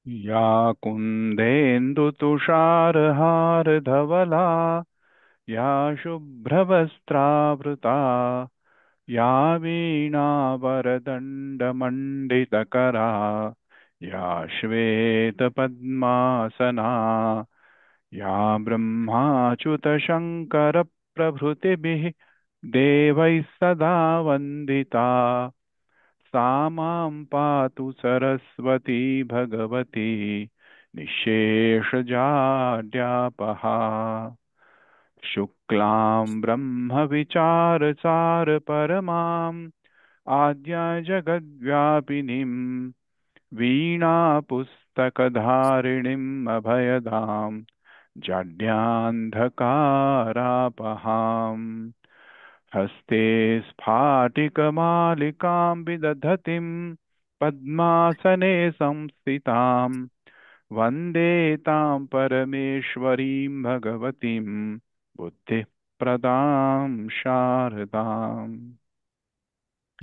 या कुन्देन्दुतुषारहारधवला या शुभ्रवस्त्रावृता या वीणावरदण्डमण्डितकरा या श्वेतपद्मासना या ब्रह्माच्युतशङ्करप्रभृतिभिः देवैः सदा वन्दिता सा मां पातु सरस्वती भगवती निःशेषजाड्यापहा शुक्लां ब्रह्मविचारसारपरमाम् आद्या जगद्व्यापिनीं वीणापुस्तकधारिणीम् अभयदां जाड्यान्धकारापहाम् हस्ते स्फाटिकमालिकां विदधतीं पद्मासने संस्थितां वन्दे तां परमेश्वरीं भगवतीं बुद्धिप्रदां शारदाम्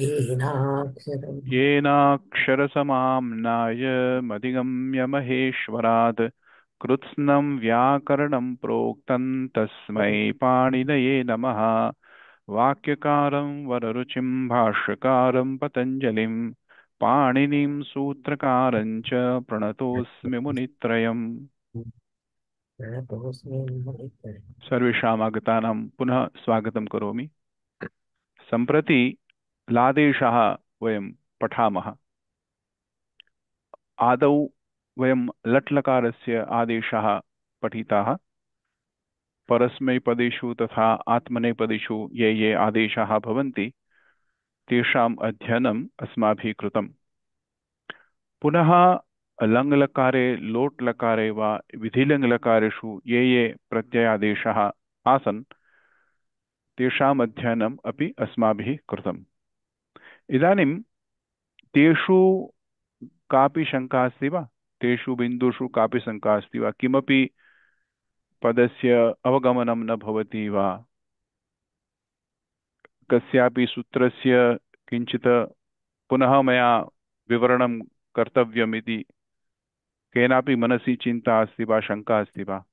येनाक्षरम् येनाक्षरसमाम्नाय मधिगम्य महेश्वरात् कृत्स्नं व्याकरणं प्रोक्तं तस्मै पाणिनये नमः वाक्यकारं वररुचिं भाष्यकारं पतञ्जलिं पाणिनिं सूत्रकारं च प्रणतोऽस्मि मुनित्रयम् प्रणतोऽस्मि मुनित्रयम्। सर्वेषाम् आगतानां पुनः स्वागतं करोमि। सम्प्रति लादेशः वयं पठामः। आदौ वयं लट्लकारस्य आदेशः पठिताः। परस्मैपदेषु तथा आत्मनेपदेषु ये ये आदेशाः भवन्ति तेषाम् अध्ययनम् अस्माभिः कृतम्। पुनः लङ्लकारे लोट्लकारे वा विधिलिङ्लकारेषु ये ये प्रत्ययादेशाः आसन् तेषाम् अध्ययनम् अपि अस्माभिः कृतम्। इदानीं तेषु कापि शङ्का अस्ति वा? तेषु बिन्दुषु कापि शङ्का अस्ति वा? किमपि पदस्य अवगमनं न भवति वा? कस्यापि सूत्रस्य किञ्चित् पुनः मया विवरणं कर्तव्यमिति केनापि मनसि चिन्ता अस्ति वा, शङ्का अस्ति वा?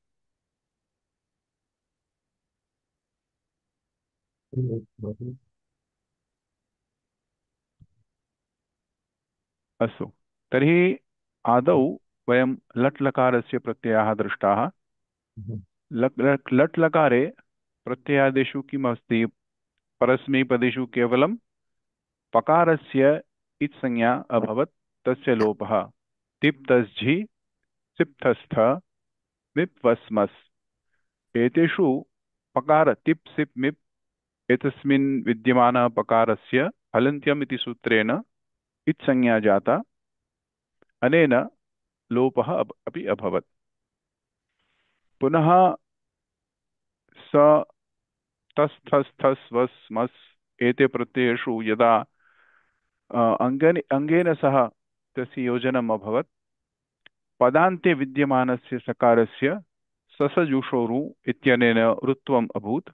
अस्तु, तर्हि आदौ वयं लट् लकारस्य प्रत्ययाः दृष्टाः। लट् लकारे प्रत्ययादेषु किम् अस्ति? परस्मैपदेषु केवलं पकारस्य इत्संज्ञा अभवत्, तस्य लोपः। तिप्तस्झि सिप्तस्थ मिप् वस्मस् एतेषु पकार तिप् सिप् मिप् एतस्मिन् विद्यमानः पकारस्य हलन्त्यम् इति सूत्रेण इत्संज्ञा जाता, अनेन लोपः अपि अभवत्। पुनः स तस् थस् थस् वस् मस् एते प्रत्ययेषु यदा अङ्गेन सह तस्य योजनम् अभवत्, पदान्ते विद्यमानस्य सकारस्य ससजुषोरु इत्यनेन ऋत्वम् अभूत्।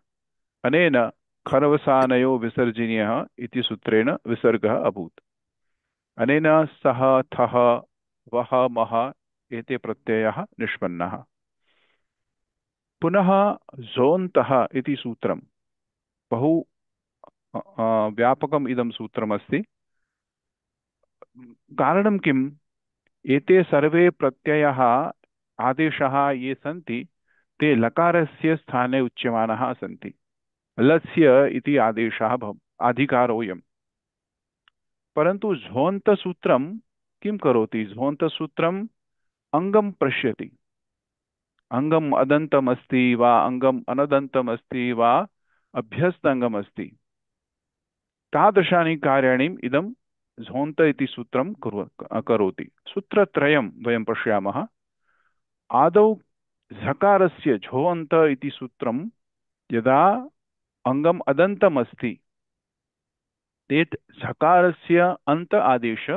अनेन खरवसानयो विसर्जनीयः इति सूत्रेण विसर्गः अभूत्। अनेन सः थः वः मः एते प्रत्ययाः निष्पन्नाः। पुनः झोन्तः इति सूत्रं बहु व्यापकम् इदं सूत्रमस्ति। कारणं किम्? एते सर्वे प्रत्ययाः आदेशाः ये सन्ति ते लकारस्य स्थाने उच्यमानाः सन्ति। लस्य इति आदेशः अधिकारोऽयम्। परन्तु झोन्तसूत्रं किं करोति? झोन्तसूत्रम् अङ्गं पश्यति। अङ्गम् अदन्तमस्ति वा अङ्गम् अनदन्तमस्ति वा अभ्यस्तङ्गमस्ति, तादृशानि कार्याणि इदं झोन्त इति सूत्रं करोति। सूत्रत्रयं वयं पश्यामः। आदौ झकारस्य झोन्त इति सूत्रं यदा अङ्गम् अदन्तमस्ति चेत् झकारस्य अन्त आदेश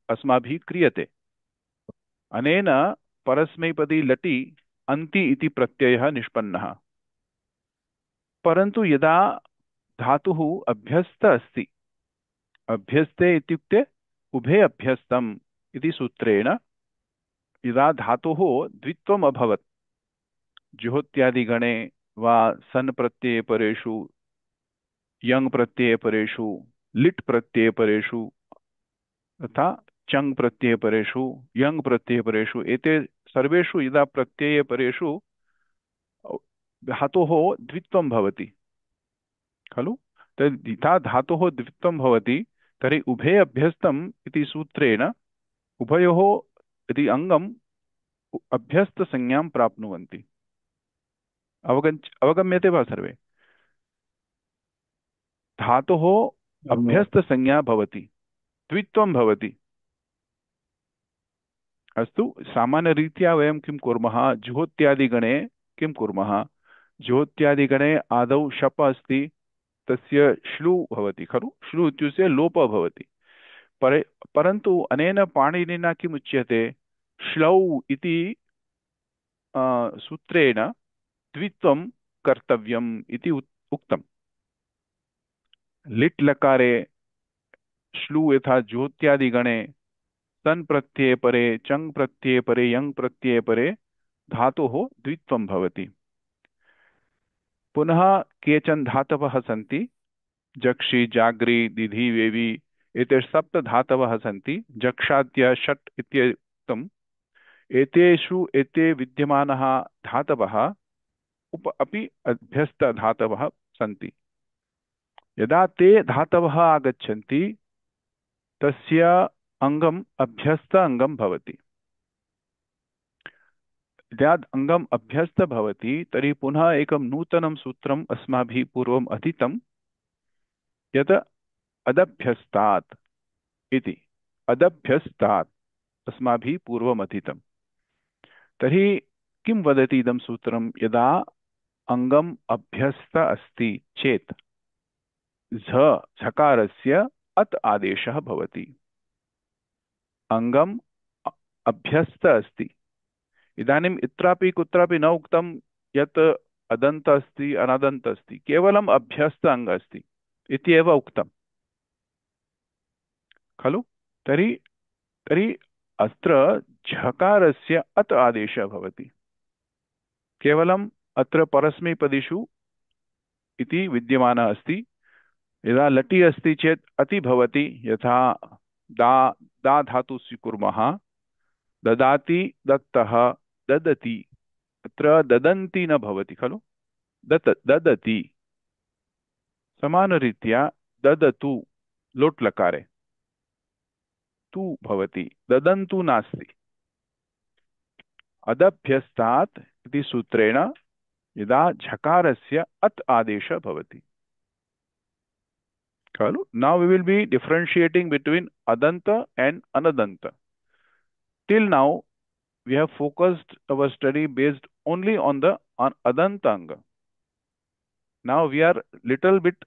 अस्माभिः क्रियते। अनेन परस्मैपदी लटि अन्ति इति प्रत्ययः निष्पन्नः। परन्तु यदा धातुः अभ्यस्त अस्ति, अभ्यस्ते इत्युक्ते उभे अभ्यस्तम् इति सूत्रेण यदा धातोः द्वित्वम् अभवत् जुहोत्यादिगणे वा सन् प्रत्यये परेषु यङ् प्रत्यये परेषु लिट् प्रत्यये परेषु तथा चङ् प्रत्यये परेषु यङ् प्रत्यये परेषु एते सर्वेषु यदा प्रत्यये परेषु धातोः द्वित्वं भवति खलु। तद् यथा धातोः द्वित्वं भवति तर्हि उभे अभ्यस्तम् इति सूत्रेण उभयोः यदि अङ्गम् अभ्यस्तसंज्ञां प्राप्नुवन्ति। अवगम्यते वा सर्वे? धातोः आम् महोदय। अभ्यस्तसंज्ञा भवति, द्वित्वं भवति। अस्तु, सामान्यरीत्या वयं किं कुर्मः, जुहोत्यादिगणे किं कुर्मः, जुहोत्यादिगणे आदौ शप अस्ति, तस्य श्लू भवति खलु, श्लू इत्युक्ते लोपः भवति। परन्तु अनेन पाणिनिना किम् उच्यते, श्लौ इति सूत्रेण द्वित्वं कर्तव्यम् इति उक्तम्। लिट् लकारे श्लू यथा ज्योत्यादिगणे सन् प्रत्यये परे चङ् प्रत्यये परे यङ् प्रत्यये परे धातोः द्वित्वं भवति। पुनः केचन धातवः सन्ति, जक्षि जाग्रि दिधि वेवि एते सप्त धातवः सन्ति, जक्षाद्य षट् इत्युक्तम्। एतेषु एते विद्यमानः धातवः अपि अभ्यस्तधातवः सन्ति। यदा ते धातवः आगच्छन्ति तस्य अङ्गम् अभ्यस्त अङ्गं भवति। यदा अङ्गम् अभ्यस्त भवति तर्हि पुनः एकं नूतनं सूत्रम् अस्माभिः पूर्वम् अधीतं यत् अदभ्यस्तात् इति। अदभ्यस्तात् अस्माभिः पूर्वम् अधीतं। तर्हि किं वदति इदं सूत्रं, यदा अङ्गम् अभ्यस्त अस्ति चेत् झकारस्य अत् आदेशः भवति। अङ्गम् अभ्यस्त अस्ति, इदानीम् इत्रापि कुत्रापि न उक्तं यत् अदन्त अस्ति अनदन्त अस्ति, केवलम् अभ्यस्त अङ्ग अस्ति इति एव उक्तं खलु। तर्हि तर्हि अत्र झकारस्य अत् आदेशः भवति। केवलम् अत्र परस्मैपदिषु इति विद्यमानः अस्ति। यदा लटि अस्ति चेत् अति भवति, यथा दा दा धातु स्वीकुर्मः, ददाति दत्तः ददति, अत्र ददन्ति न भवति खलु, ददति। समानरीत्या ददतु लोट् लकारे तु भवति, ददन्तु नास्ति। अदभ्यस्तात् इति सूत्रेण यदा झकारस्य अत् आदेशः भवति खलु। Now we will be differentiating between adanta and anadanta. Till now we have focused our study based only on the adantanga. Now we are little bit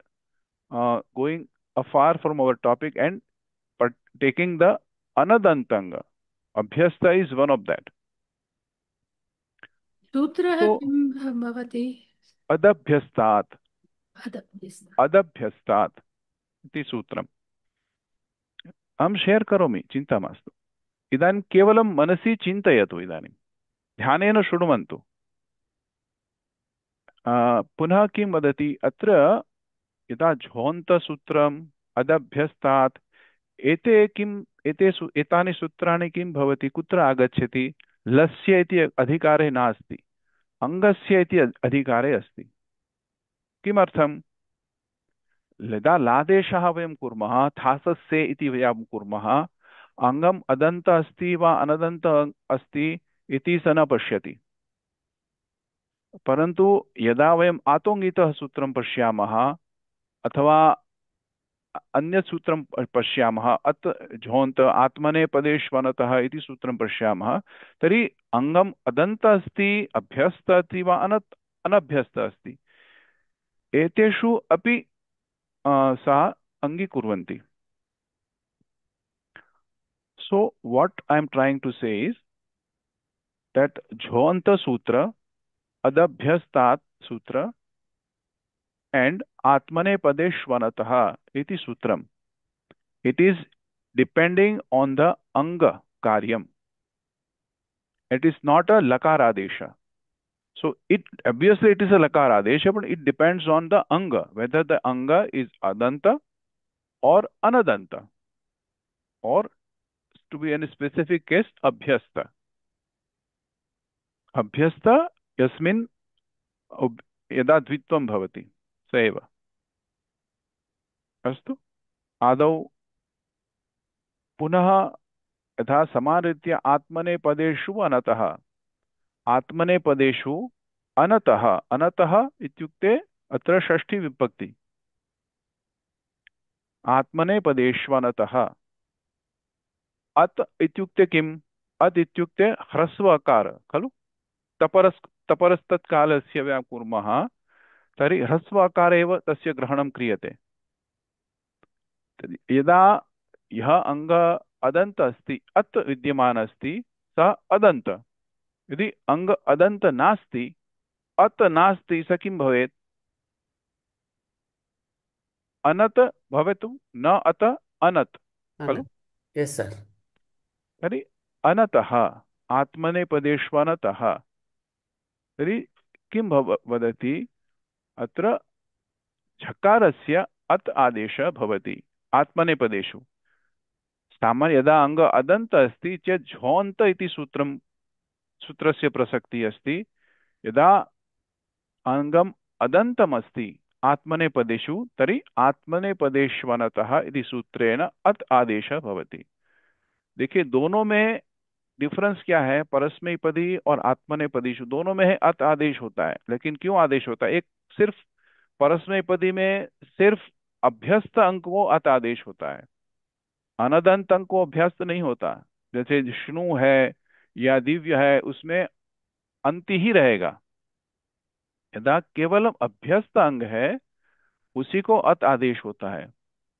going afar from our topic and taking the anadantanga. Abhyasta is one of that. सूत्रः So किं भवति? adabhyastat, अदभ्यस्त। adabhyastat इति सूत्रम् अहं share करोमि, चिन्ता मास्तु। इदानीं केवलं मनसि चिन्तयतु, इदानीं ध्यानेन शृण्वन्तु। पुनः किं वदति अत्र, यदा झोन्तसूत्रम् अदभ्यस्तात्, एतानि सूत्राणि किं भवति, कुत्र आगच्छति, लस्य इति अधिकारे नास्ति, अङ्गस्य इति अधिकारे अस्ति। किमर्थम्, यदा लादेशः वयं कुर्मः, थासस्य इति वयं कुर्मः, अङ्गम् अदन्त अस्ति वा अनदन्त अस्ति इति स न पश्यति। परन्तु यदा वयम् आतोङ्गितः सूत्रं पश्यामः अथवा अन्यत् सूत्रं पश्यामः, अत् झोन्त आत्मनेपदेष्वनतः इति सूत्रं पश्यामः, तर्हि अङ्गम् अदन्त अस्ति, अभ्यस्त अस्ति वा अनभ्यस्त अस्ति, एतेषु अपि सा अङ्गीकुर्वन्ति। So what I am trying to say is that Jhonta Sutra, Adabhyastat Sutra and Atmane Padeshvanataha iti Sutram. It is depending on the Anga Karyam. It is not a lakar adesha. So it obviously it is a lakar adesha, but it depends on the anga, whether the anga is adanta or anadanta, or to be in a specific case abhyasta. अभ्यस्त यस्मिन् यदा द्वित्वं भवति स एव। अस्तु, आदौ पुनः यथा समानरीत्या आत्मनेपदेषु अनतः, आत्मनेपदेषु अनतः, अनतः इत्युक्ते अत्र षष्ठी विभक्ति, आत्मनेपदेषु अनतः। अत् इत्युक्ते किम्? अत् इत्युक्ते ह्रस्व अकार खलु, तपरस्तत्कालस्य व्याकुर्मः तर्हि ह्रस्व अकार एव तस्य ग्रहणं क्रियते। यदा यः अङ्ग अदन्त अस्ति, अत् विद्यमान अस्ति, सः अदन्त। यदि अङ्ग अदन्त नास्ति, अत् नास्ति, स किं भवेत्? अनत् भवेतु, न अत अनत् खलु। यस् सर्। तर्हि अनतः, आत्मनेपदेष्वनतः, तर्हि किं वदति अत्र? झकारस्य अत् आदेशः भवति आत्मनेपदेषु। सामान्य यदा अङ्ग अदन्त अस्ति चेत् झोन्त इति सूत्रस्य प्रसक्तिः अस्ति। यदा अङ्गम् अदन्तमस्ति आत्मनेपदेषु तर्हि आत्मनेपदेष्वनतः इति सूत्रेण अत् आदेशः भवति। देखिए दोनों में डिफरेंस क्या है, परस्मैपदी और आत्मनेपदीषु दोनों में है अत आदेश होता है। लेकिन क्यों आदेश होता है? एक सिर्फ परस्मैपदी में सिर्फ अभ्यस्त अंक को अत आदेश होता है, अनदंत अंक को अभ्यस्त नहीं होता। जैसे विष्णु है या दिव्य है, उसमें अंति ही रहेगा। यदा केवल अभ्यस्त अंग है उसी को अत आदेश होता है।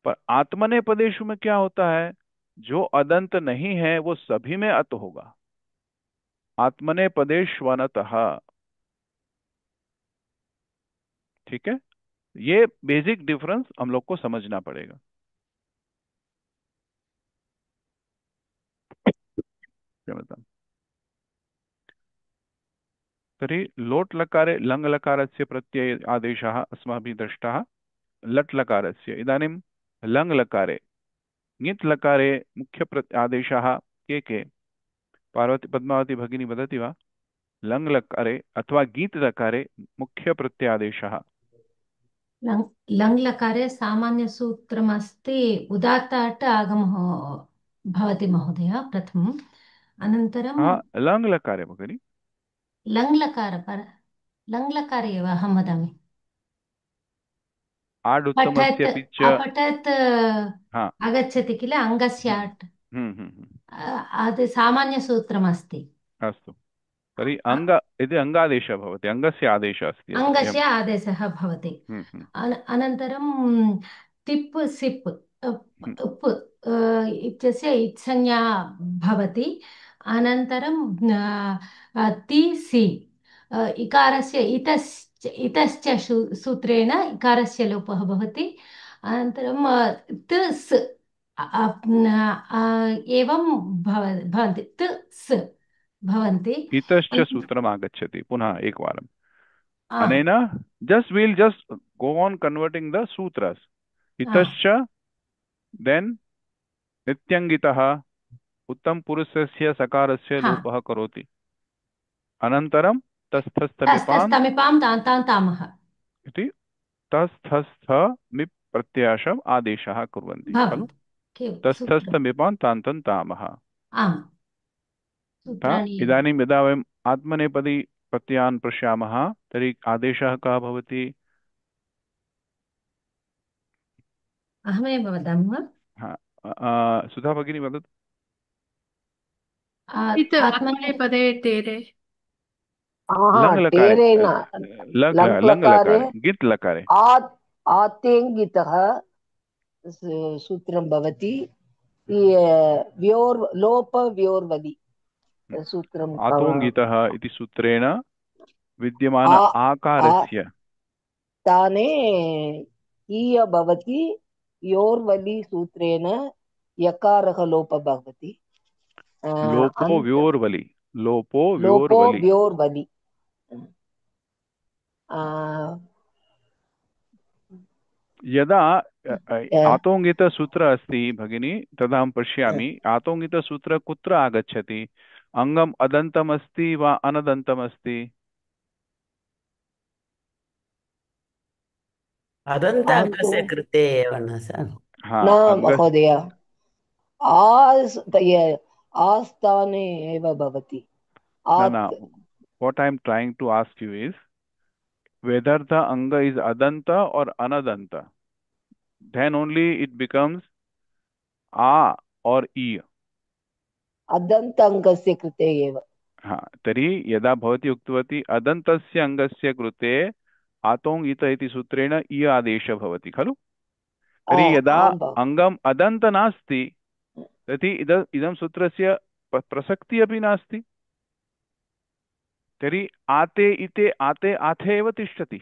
पर आत्मनेपदेशु में क्या होता है? जो अदंत नहीं है वो सभी में अत होगा, आत्मनेपदेष्वनतः। ठीक है, ये बेसिक डिफरेंस हम लोग को समझना पड़ेगा। क्या बता? तर्हि लोट् लकारे लङ् लकारस्य प्रत्यय आदेशः अस्माभिः दृष्टः। लट् लकारस्य इदानीं लङ् लकारे ङित् लकारे मुख्य आदेशाः के? पार्वती पद्मावती भगिनी वदति वा? लङ् लकारे अथवा गीत् लकारे मुख्य प्रत्यादेशः। लङ् लकारे सामान्यसूत्रमस्ति, उदात्ताट् आगमः भवति महोदय प्रथमम्। अनन्तरं लङ् लकारे भगिनी, लङ् लकारे एव अहं वदामि। आड् उत्तमस्य पिच्च अपठत् आगच्छति किल अङ्गस्य आट्, सामान्यसूत्रमस्ति। अस्तु, तर्हि अङ्ग इति अङ्गादेशः भवति, अङ्गस्य आदेशः अस्ति, अङ्गस्य आदेशः भवति। अनन्तरं तिप् सिप् उप् इत्यस्य इत्संज्ञा भवति। अनन्तरं ति सि इकारस्य इतश्च सूत्रेण इकारस्य लोपः भवति। अनन्तरं त् स् एवं भवन्ति, त् स् भवन्ति। इतश्च सूत्रम् आगच्छति पुनः एकवारम्। अनेन just go on converting the sutras. इतश्च, then नित्यङ्गितः उत्तम पुरुषस्य सकारस्य लोपः करोति। अनन्तरं तस्थस्थमिपां तान्तामः इति तस्थस्थ मिप् प्रत्याशम् आदेशः कुर्वन्ति खलु। तस्थस्थमिपां तान्तन्तामः। इदानीं यदा वयम् आत्मनेपदी प्रत्ययान् पश्यामः तर्हि आदेशः कः भवति? अहमेव वदामि वा? सुधा भगिनी वदतु। आत्मनेपदे टेरे, लङ् लकारे, लङ् लकारे, गित् लकारे आतेङ्गितः सूत्रं भवति। लोपव्योर्वदि सूत्रम् आतोङ्गितः इति सूत्रेण विद्यमान आकारस्य स्थाने ईय भवति। योर्वलि सूत्रेण यकारः लोपः भवति। लोपो व्योर्वलि, लोपो लोपो व्योर्वलि। व्योर्वलि। यदा आतोङ्गितसूत्र अस्ति भगिनी, तदा अहं पश्यामि आतोङ्गितसूत्र कुत्र आगच्छति? अङ्गम् अदन्तमस्ति वा अनदन्तमस्ति? अदन्ताङ्गस्य कृते एव न सर्। हा, न महोदय, आस्थाने एव भवति। न, what I am trying to ask you is whether the anga is adanta or anadanta. Then only it becomes a or e. अदन्ताङ्गस्य कृते एव। हा, तर्हि यदा भवती उक्तवती अदन्तस्य अङ्गस्य कृते आतोङ् इत इति सूत्रेण इ आदेशः भवति खलु? तर्हि यदा आम् भो। अङ्गम् अदन्त नास्ति तर्हि इदं सूत्रस्य प्रसक्तिः अपि नास्ति। तर्हि आते इते आते आथे एव तिष्ठति।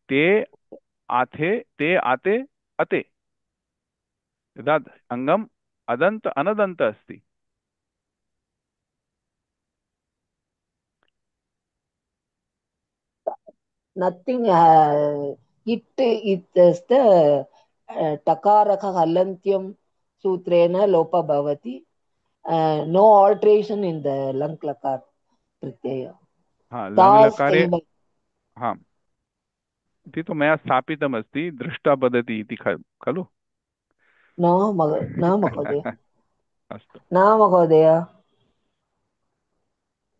ते आथे ते आते अते। यदा अङ्गम् अदन्त अनदन्त अस्ति। Nothing. It is the takaraka halantyam sutrena lopa bhavati. No alteration in the lang lakar pratyaya. हाँ, लङ् तास् लकारे एव। हाँ, इति तु मया स्थापितमस्ति, दृष्टा पद्धति इति खलु? न महोदय, अस्तु न महोदय,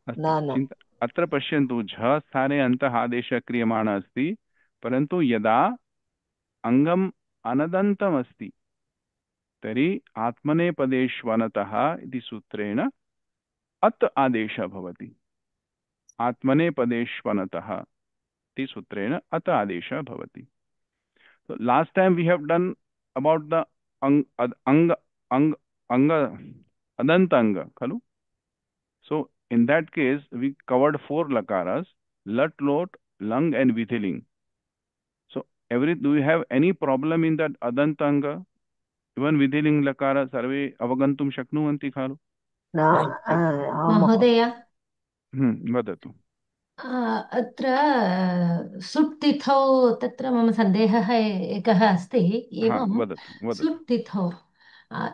अस्तु, न। अत्र पश्यन्तु, झ स्थाने अन्तः आदेशः क्रियमाणः अस्ति, परन्तु यदा अङ्गम् अनदन्तमस्ति तर्हि आत्मनेपदेष्वनतः इति सूत्रेण अत् आदेशः भवति। आत्मनेपदेष्वनतः इति सूत्रेण अत् आदेशः भवति। So last time we have done about the adantanga, kalu? So in that case we covered 4 lakaras: lat, lot, lung and vithiling. So do you have any problem in that adantanga? Even vithiling lakara sarve avagantum shaknuvanti khalu? महोदय, वदतु। अत्र सुट् तिथौ तत्र मम सन्देहः एकः अस्ति। एवं वदतु। सुट् तिथौ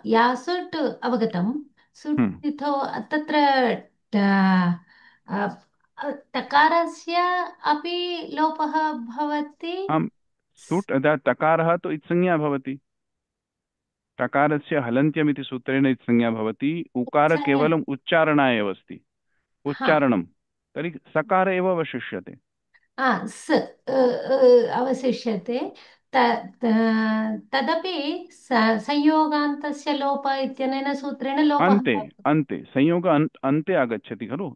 या सुट् अवगतं, सुट् तिथौ तत्र तकारस्य अपि लोपः भवति। आम्, सुट् तकारः तु इत्संज्ञा भवति। तकारस्य हलन्त्यमिति सूत्रेण इत्संज्ञा भवति। उकार केवलम् उच्चारणाय एव अस्ति, उच्चारणं। तर्हि सकार एव अवशिष्यते। स अवशिष्यते। तदपि संयोगान्तस्य लोप इत्यनेन सूत्रेण लोपः अन्ते संयोग अन्ते आगच्छति खलु?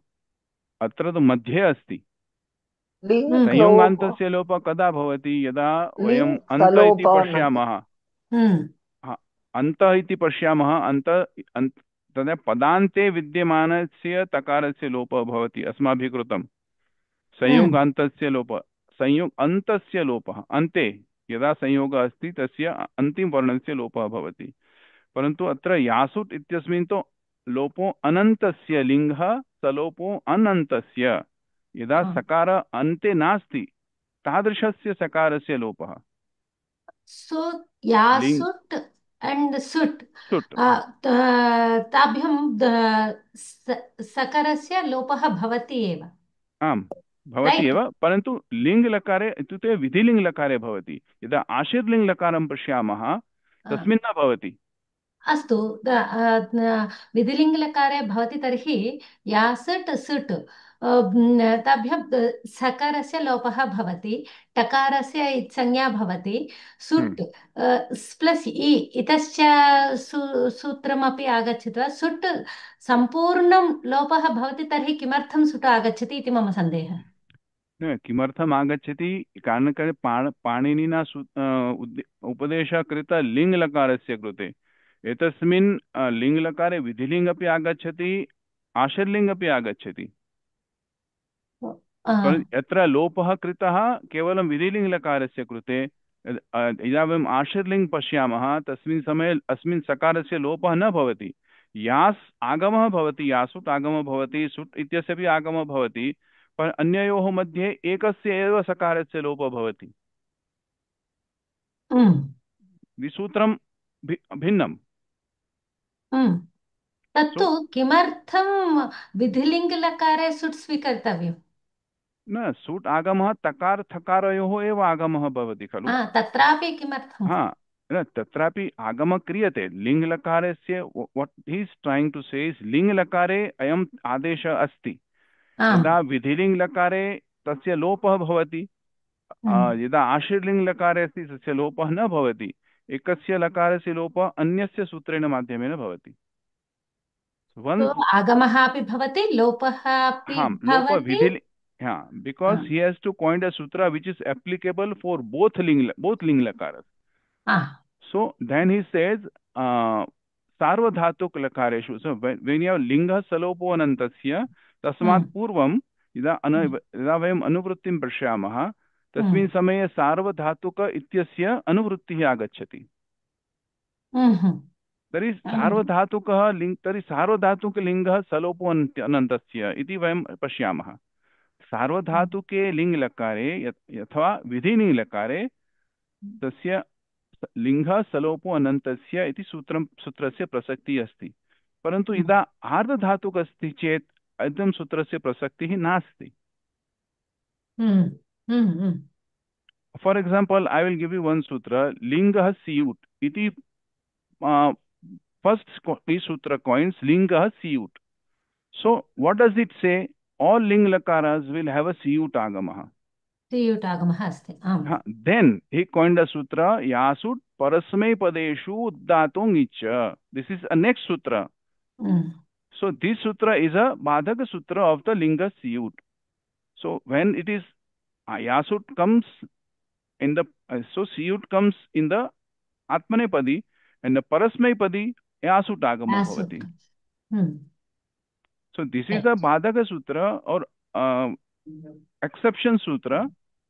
अत्र तु मध्ये अस्ति। संयोगान्तस्य लोपः कदा भवति? यदा वयम् अन्त इति पश्यामः। अन्त इति पश्यामः, तदा पदान्ते विद्यमानस्य तकारस्य लोपः भवति अस्माभिः कृतं। संयोगान्तस्य लोपः, अन्तस्य लोपः, अन्ते यदा संयोगः अस्ति तस्य अन्तिमवर्णस्य लोपः भवति। परन्तु अत्र यासुट् इत्यस्मिन् तु लोपो अनन्तस्य लिङ्गः सलोपो अनन्तस्य। यदा सकार अन्ते नास्ति तादृशस्य सकारस्य लोपः। सो यासुट् and सुट् ताभ्यां सकारस्य लोपः भवति एव। आम्, भवति एव, परन्तु लिङ्गलकारे इत्युक्ते विधिलिङ्गलकारे भवति। यदा आशीर्लिङ्गलकारं पश्यामः तस्मिन् न भवति। अस्तु, विधिलिङ्गलकारे भवति। तर्हि यासट् सुट् ताभ्यां सकारस्य लोपः भवति, टकारस्य संज्ञा भवति। सुट् प्लस् इ इतश्च सूत्रमपि आगच्छति वा? सुट् सम्पूर्णं लोपः भवति, तर्हि किमर्थं सुट् आगच्छति इति मम सन्देहः। किमर्थम् आगच्छति? कारणकाले पाणिनिना उपदेशः कृतः लिङ्गलकारस्य कृते। एतस्मिन् लिङ्गलकारे विधिलिङ्ग् अपि आगच्छति, आशीर्लिङ्ग् अपि आगच्छति। यत्र लोपः कृतः केवलं विधिलिङ्गलकारस्य कृते। यदा वयम् आशीर्लिङ्ग् पश्यामः तस्मिन् समये अस्मिन् सकारस्य लोपः न भवति, यास् आगमः भवति, यासुट् आगमः भवति, सुट् इत्यस्य भी आगमः भवति, पर अन्ययोः मध्ये एकस्य एव सकारस्य लोपः भवति। विसूत्रं भिन्नम्। तत्तु सो किमर्थं विधिलिङ्गलकारे सुट् स्वीकर्तव्यम्? न, सुट् आगमः तकार थकारयोः एव आगमः भवति खलु। तत्रापि किमर्थम्? हा, न तत्रापि आगमः क्रियते लिङ्गलकारस्य। What he is trying to say is लिङ्गलकारे अयम् आदेशः अस्ति। यदा विधिलिङ्गलकारे तस्य लोपः भवति, यदा आशीर्लिङ्गलकारे अस्ति तस्य लोपः न भवति। एकस्य लकारस्य लोपः अन्यस्य सूत्रेण माध्यमेन भवति। तो आगमः अपि भवति, लोपः अपि लोप भवति। विधि, because he has to coin a sutra which is applicable for both ling lakaras. So then he says sarvadhatuk lakareshu. So when you have linga salopo anantasya tasmat purvam यदा वयम् अनुवृत्तिं पश्यामः तस्मिन् समये सार्वधातुक इत्यस्य अनुवृत्तिः आगच्छति। तर्हि सार्वधातुकः लिङ्ग्, तर्हि सार्वधातुकलिङ्गः सलोपो अनन्तस्य इति वयं पश्यामः। सार्वधातुके लिङ् लकारे अथवा विधिलिङ् लकारे तस्य लिङ्गः सलोपो अनन्तस्य इति सूत्रस्य प्रसक्तिः अस्ति। परन्तु यदा आर्धधातुक अस्ति चेत् इदं सूत्रस्य प्रसक्तिः नास्ति। For example I will give you one सूत्र, लिङ्गः सियुट् इति first sutra coins lingah siyut. So what does it say? All ling lakaras will have a siyut agamah. Siyut agamah asti. Then he coined a sutra yasut parasmay padeshu uddatong icha. This is a next sutra. So this sutra is a badhaka sutra of the linga siyut. So when it is yasut comes in the so siyut comes in the atmanepadi and the parasmepadi यासुट आगमः भवति। So this is a badhaka sutra or exception sutra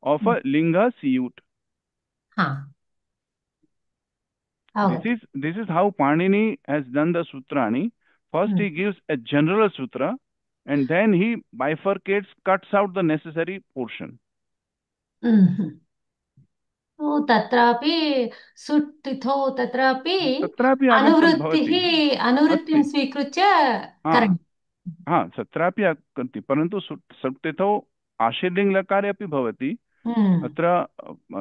of a linga siyut. This is how Panini has done the sutrani. First he gives a general sutra and then he bifurcates, cuts out the necessary portion. तत्रापि सुट्टिथो तत्रापि अनुवृत्तिं स्वीकृत्य करणीयम्। तत्रापि अस्ति, परन्तु सुट्टिथौ आशीर्लिङ् लकारे अपि भवति, अत्र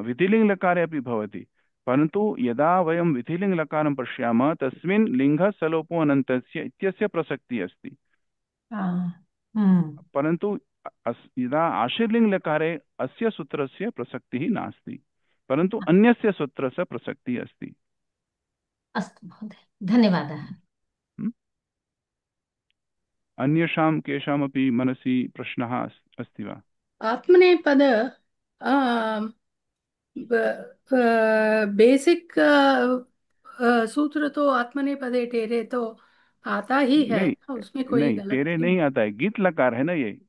विधिलिङ् लकारे अपि भवति। परन्तु यदा वयं विधिलिङ् लकारं पश्यामः तस्मिन् लिङ्गः सलोपो अनन्तस्य इत्यस्य प्रसक्तिः अस्ति। परन्तु यदा आशीर्लिङ् लकारे अस्य सूत्रस्य प्रसक्तिः नास्ति, परन्तु अन्यस्य सूत्रस्य प्रसक्तिः अस्ति। अस्तु महोदय, धन्यवादः। अन्येषां केषामपि मनसि प्रश्नः अस्ति वा? आत्मनेपद बेसिक सूत्र तो आत्मनेपदे टेरे तो आता ही है, उसमें कोई नहीं, गलत टेरे नहीं आता है, गीत लकार है ना ये।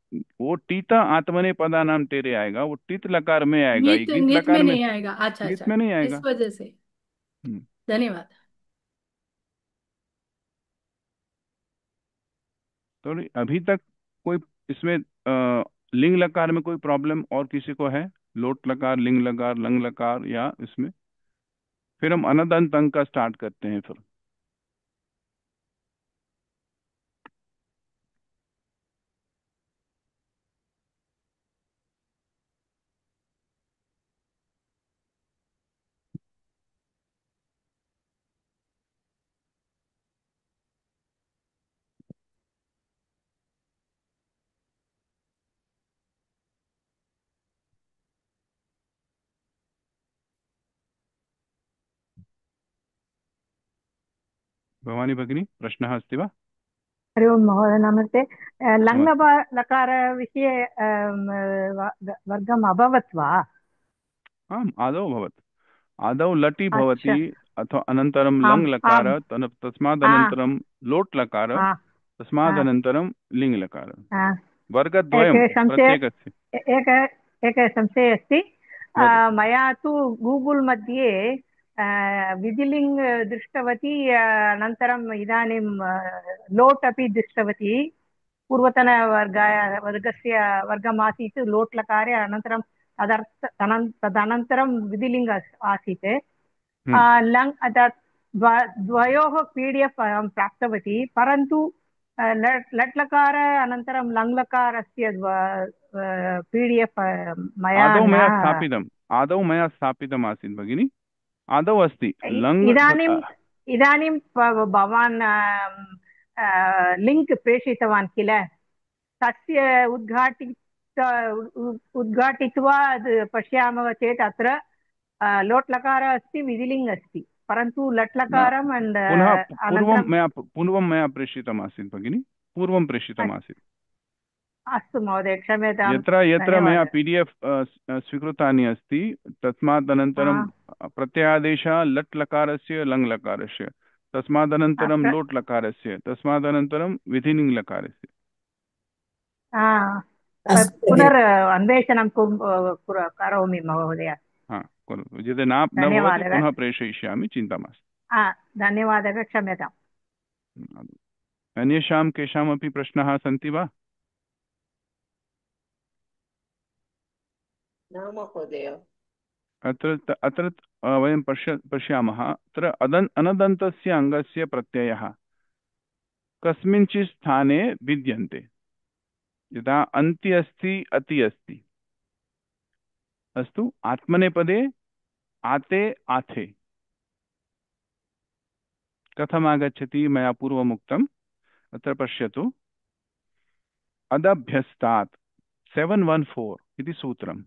वो टीता आत्मने पदा नाम टेरे आएगा, वो टीत लकार में आएगा, ये गीत लकार में नहीं आएगा। अच्छा, गीत में नहीं आएगा, इस वजह से। धन्यवाद। तो अभी तक कोई इसमें लिंग लकार में कोई प्रॉब्लम और किसी को है? लोट लकार, लिंग लकार, लंग लकार या इसमें? फिर हम अनदंत अंक का स्टार्ट करते हैं। फिर भवानी भगिनी, प्रश्नः अस्ति वा? हरि ओम् महोदय, नमस्ते। लङ् लकार विषये वर्गम् अभवत् वा? आम्, आदौ अभवत्। आदौ लटि भवति अथवा अनन्तरं लङ् लकार, तस्मादनन्तरं लोट् लकार, तस्मादनन्तरं लिङ् लकार, वर्गद्वयं प्रत्येकस्य। एकः संशयः अस्ति। मया तु गूगुल् मध्ये विधिलिङ्ग् दृष्टवती अनन्तरम् इदानीं लोट् अपि दृष्टवती वर्गस्य वर्गमासीत् लोट् लकारे अनन्तरं तदनन्तरं विधिलिङ्ग् आसीत् लङ् द्वयोः PDF अहं प्राप्तवती परन्तु लट् लकार अनन्तरं लङ् लकारस्य PDF मया आदौ मया स्थापितम् आसीत् भगिनि आदौ अस्ति लङ् इदानीं भवान् लिङ्क् प्रेषितवान् किल तस्य उद्घाटित्वा पश्यामः चेत् अत्र लोट् लकार अस्ति विधिलिङ्ग् अस्ति परन्तु लट् लकारम् पूर्वं मया प्रेषितम् आसीत् भगिनि पूर्वं प्रेषितम् आसीत् अस्तु महोदय क्षम्यतां यत्र मया PDF स्वीकृतानि अस्ति तस्मादनन्तरं प्रत्ययादेशः लट् लकारस्य लङ् लकारस्य तस्मादनन्तरं लोट् लकारस्य तस्मादनन्तरं विधिलिङ्ग् लकारस्य पुनर् अन्वेषणं करोमि महोदय यदि न भवति पुनः प्रेषयिष्यामि चिन्ता मास्तु धन्यवादः क्षम्यताम् अन्येषां केषामपि प्रश्नाः सन्ति वा न महोदय अत्र वयं पश्यामः अत्र अनदन्तस्य अङ्गस्य प्रत्ययः कस्मिंश्चित् स्थाने विद्यन्ते यदा अन्ति अस्ति अति अस्ति अस्तु आत्मनेपदे आते आथे कथम् आगच्छति मया पूर्वमुक्तम् अत्र पश्यतु अदभ्यस्तात् 714 इति सूत्रम्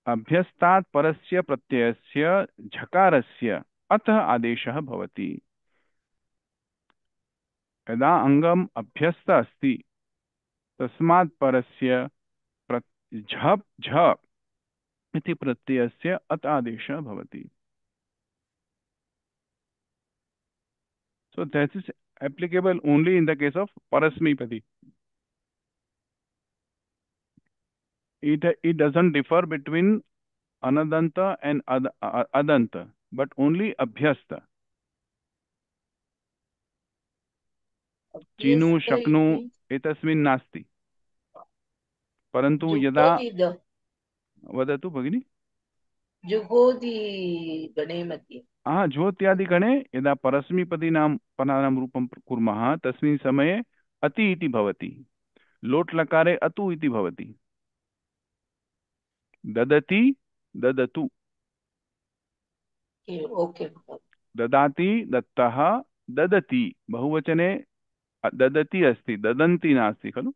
अभ्यस्तात् परस्य प्रत्ययस्य झकारस्य अतः आदेशः भवति यदा अङ्गम् अभ्यस्त अस्ति तस्मात् परस्य झप् झ इति प्रत्ययस्य अत आदेशः भवति so that is applicable only in the case of parasmipadi it doesn't differ between anadanta and adanta but only abhyasta चीनु शक्नु एतस्मिन् नास्ति परन्तु यदा वदतु भगिनि जुहोति गणे मध्ये ज्योत्यादिगणे यदा परस्मैपदीनां पदानां रूपं कुर्मः तस्मिन् समये अति इति भवति लोट् लकारे अतु इति भवति ददति ददतु ददाति दत्तः ददति बहुवचने ददति अस्ति ददन्ति नास्ति खलु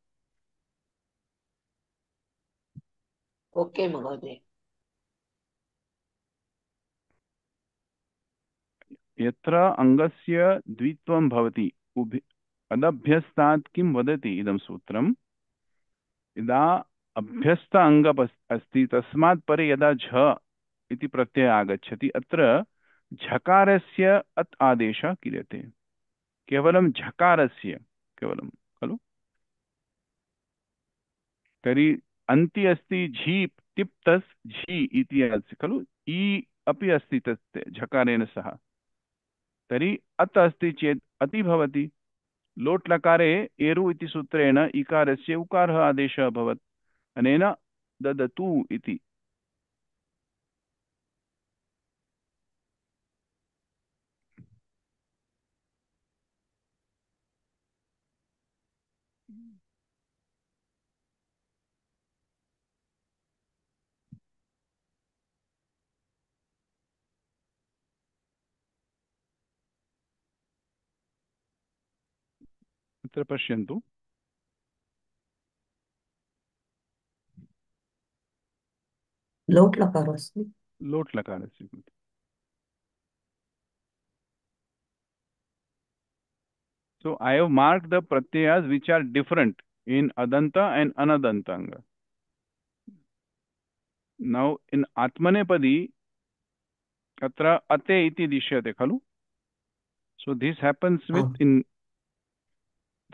ओके महोदय यत्र अङ्गस्य द्वित्वं भवति अदभ्यस्तात् किं वदति इदं सूत्रम् यदा अभ्यस्त अङ्ग अस्ति तस्मात् परे यदा झ इति प्रत्ययः आगच्छति अत्र झकारस्य अत् आदेशः क्रियते केवलं झकारस्य केवलं खलु तर्हि अन्ति अस्ति झी टिप्तस् झी इति अस्ति खलु ई अपि अस्ति तत् झकारेण सह तर्हि अत् अस्ति चेत् अति भवति लोट् लकारे एरु इति सूत्रेण इकारस्य उकारः आदेशः अभवत् अनेन ददतु इति अत्र पश्यन्तु लोट् लकार अस्ति लोट् लकारस्य कृते so I have marked the pratyayas which are different in adanta and anadanta anga now in atmanepadi atra ate iti dishyate khalu so this happens with in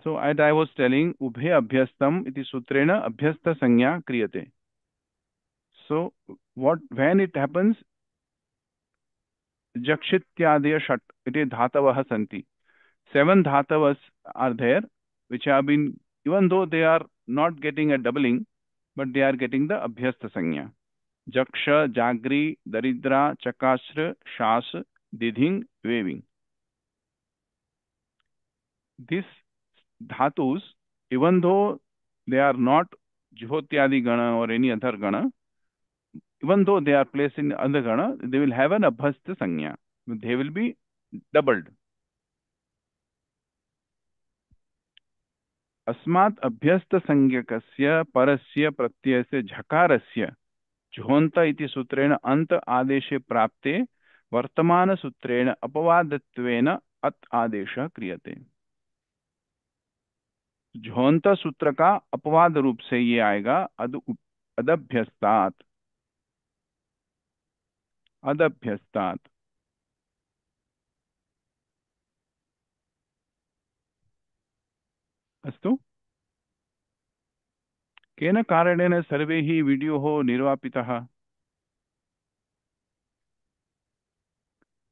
so as I was telling ubhe abhyastam iti sutrena abhyasta sanya kriyate so what when it happens जक्षित्यादय षट् इति धातवः सन्ति. 7 dhatavas are there which have been, even though they are not getting a doubling, but they are getting the abhyasta sanya. Jaksha, Jagri, Daridra, Chakashra, Shas, Didhing, Veving. These dhatus, even though they are not Jyotyadi Gana or any other Gana, even though they are placed in other Gana, they will have an abhyasta sanya. They will be doubled. अस्मात् अभ्यस्त संज्ञकस्य परस्य प्रत्ययस्य झकारस्य झोन्त इति सूत्रेण अंत आदेशे प्राप्ते वर्तमान सूत्रेण अपवादत्वेन अत् आदेशः क्रियते. झोन्त सूत्र का अपवाद रूप से ये आएगा अदभ्यस्तात्. अदभ्यस्तात्. अस्तु. केन कारणेन सर्वैः वीडियो निर्वापितः?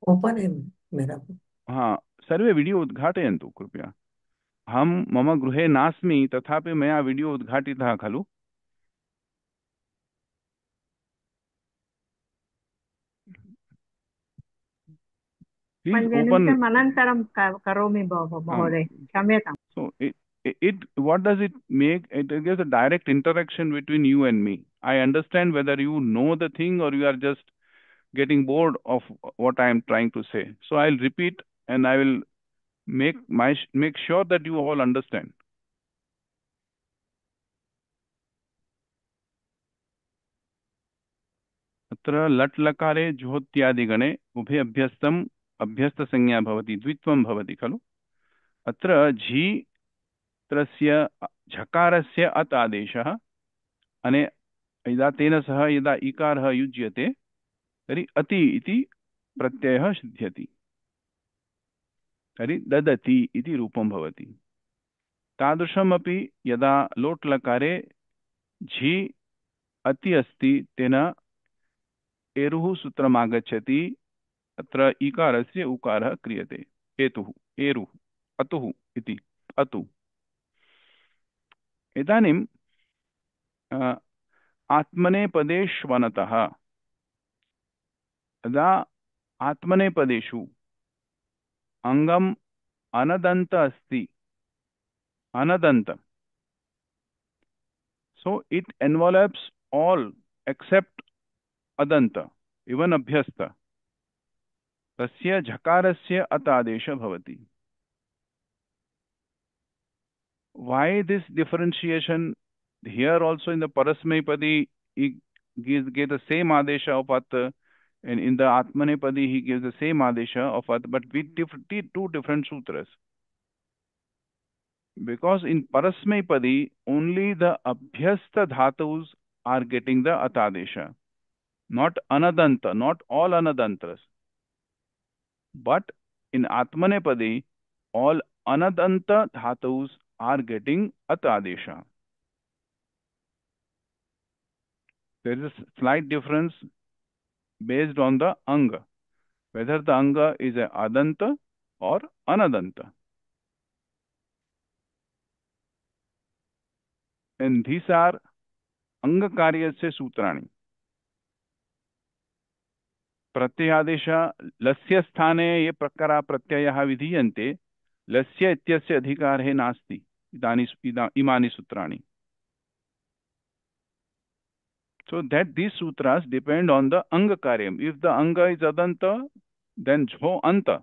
ओपन है मेरा. हाँ, सर्वे वीडियो उद्घाटयन्तु कृपया. मम गृहे नास्मि, तथापि मया वीडियो उद्घाटितः खलु. Please open. पञ्चनिमिषम् अनन्तरं करोमि महोदय, क्षम्यताम्. So what does it make? It gives a direct interaction between you and me. I understand whether you know the thing or you are just getting bored of what I am trying to say. So I'll repeat and I will make sure that you all understand. अत्र लट् लकारे ज्योत्यादिगणे उभे अभ्यस्तम् अभ्यस्त संज्ञा भवति, द्वित्वं भवति खलु. अत्र झी त्रस्य झकारस्य अत् आदेशः अने यदा तेन सह यदा इकारः युज्यते तर्हि अति इति प्रत्ययः सिद्ध्यति. तर्हि ददति इति रूपं भवति. तादृशमपि यदा लोट् लकारे झि अति अस्ति तेन एरुः सूत्रम् आगच्छति. अत्र इकारस्य उकारः क्रियते. एतुः, एरुः, अतुः इति. अतु. इदानीं आत्मनेपदेष्वनतः, यदा आत्मनेपदेषु अंगम अनदंत अस्ति, अनदंत, so it envelopes all except adanta, even abhyasta. तस्य झकारस्य अत् आदेशः भवति. Why this differentiation? Here also in the Parasmaipadi he gives the same adesha of at, and in the Atmanepadi he gives the same adesha of at, but with two different sutras. Because in Parasmaipadi only the abhyasta dhatus are getting the at adesha, not anadanta, not all anadantas. But in Atmanepadi all anadanta dhatus are getting at adesha. There is a slight difference based on the anga, whether the anga is a adanta or anadanta. And these are anga karyasya sutrani. प्रत्ययादेश लस्य स्थाने ये प्रकारा प्रत्ययः विधीयन्ते लस्य इत्यस्य अधिकारः नास्ति इमानि सूत्राणि. So that these sutras depend on the anga karyam. If the anga is adanta, then jho anta.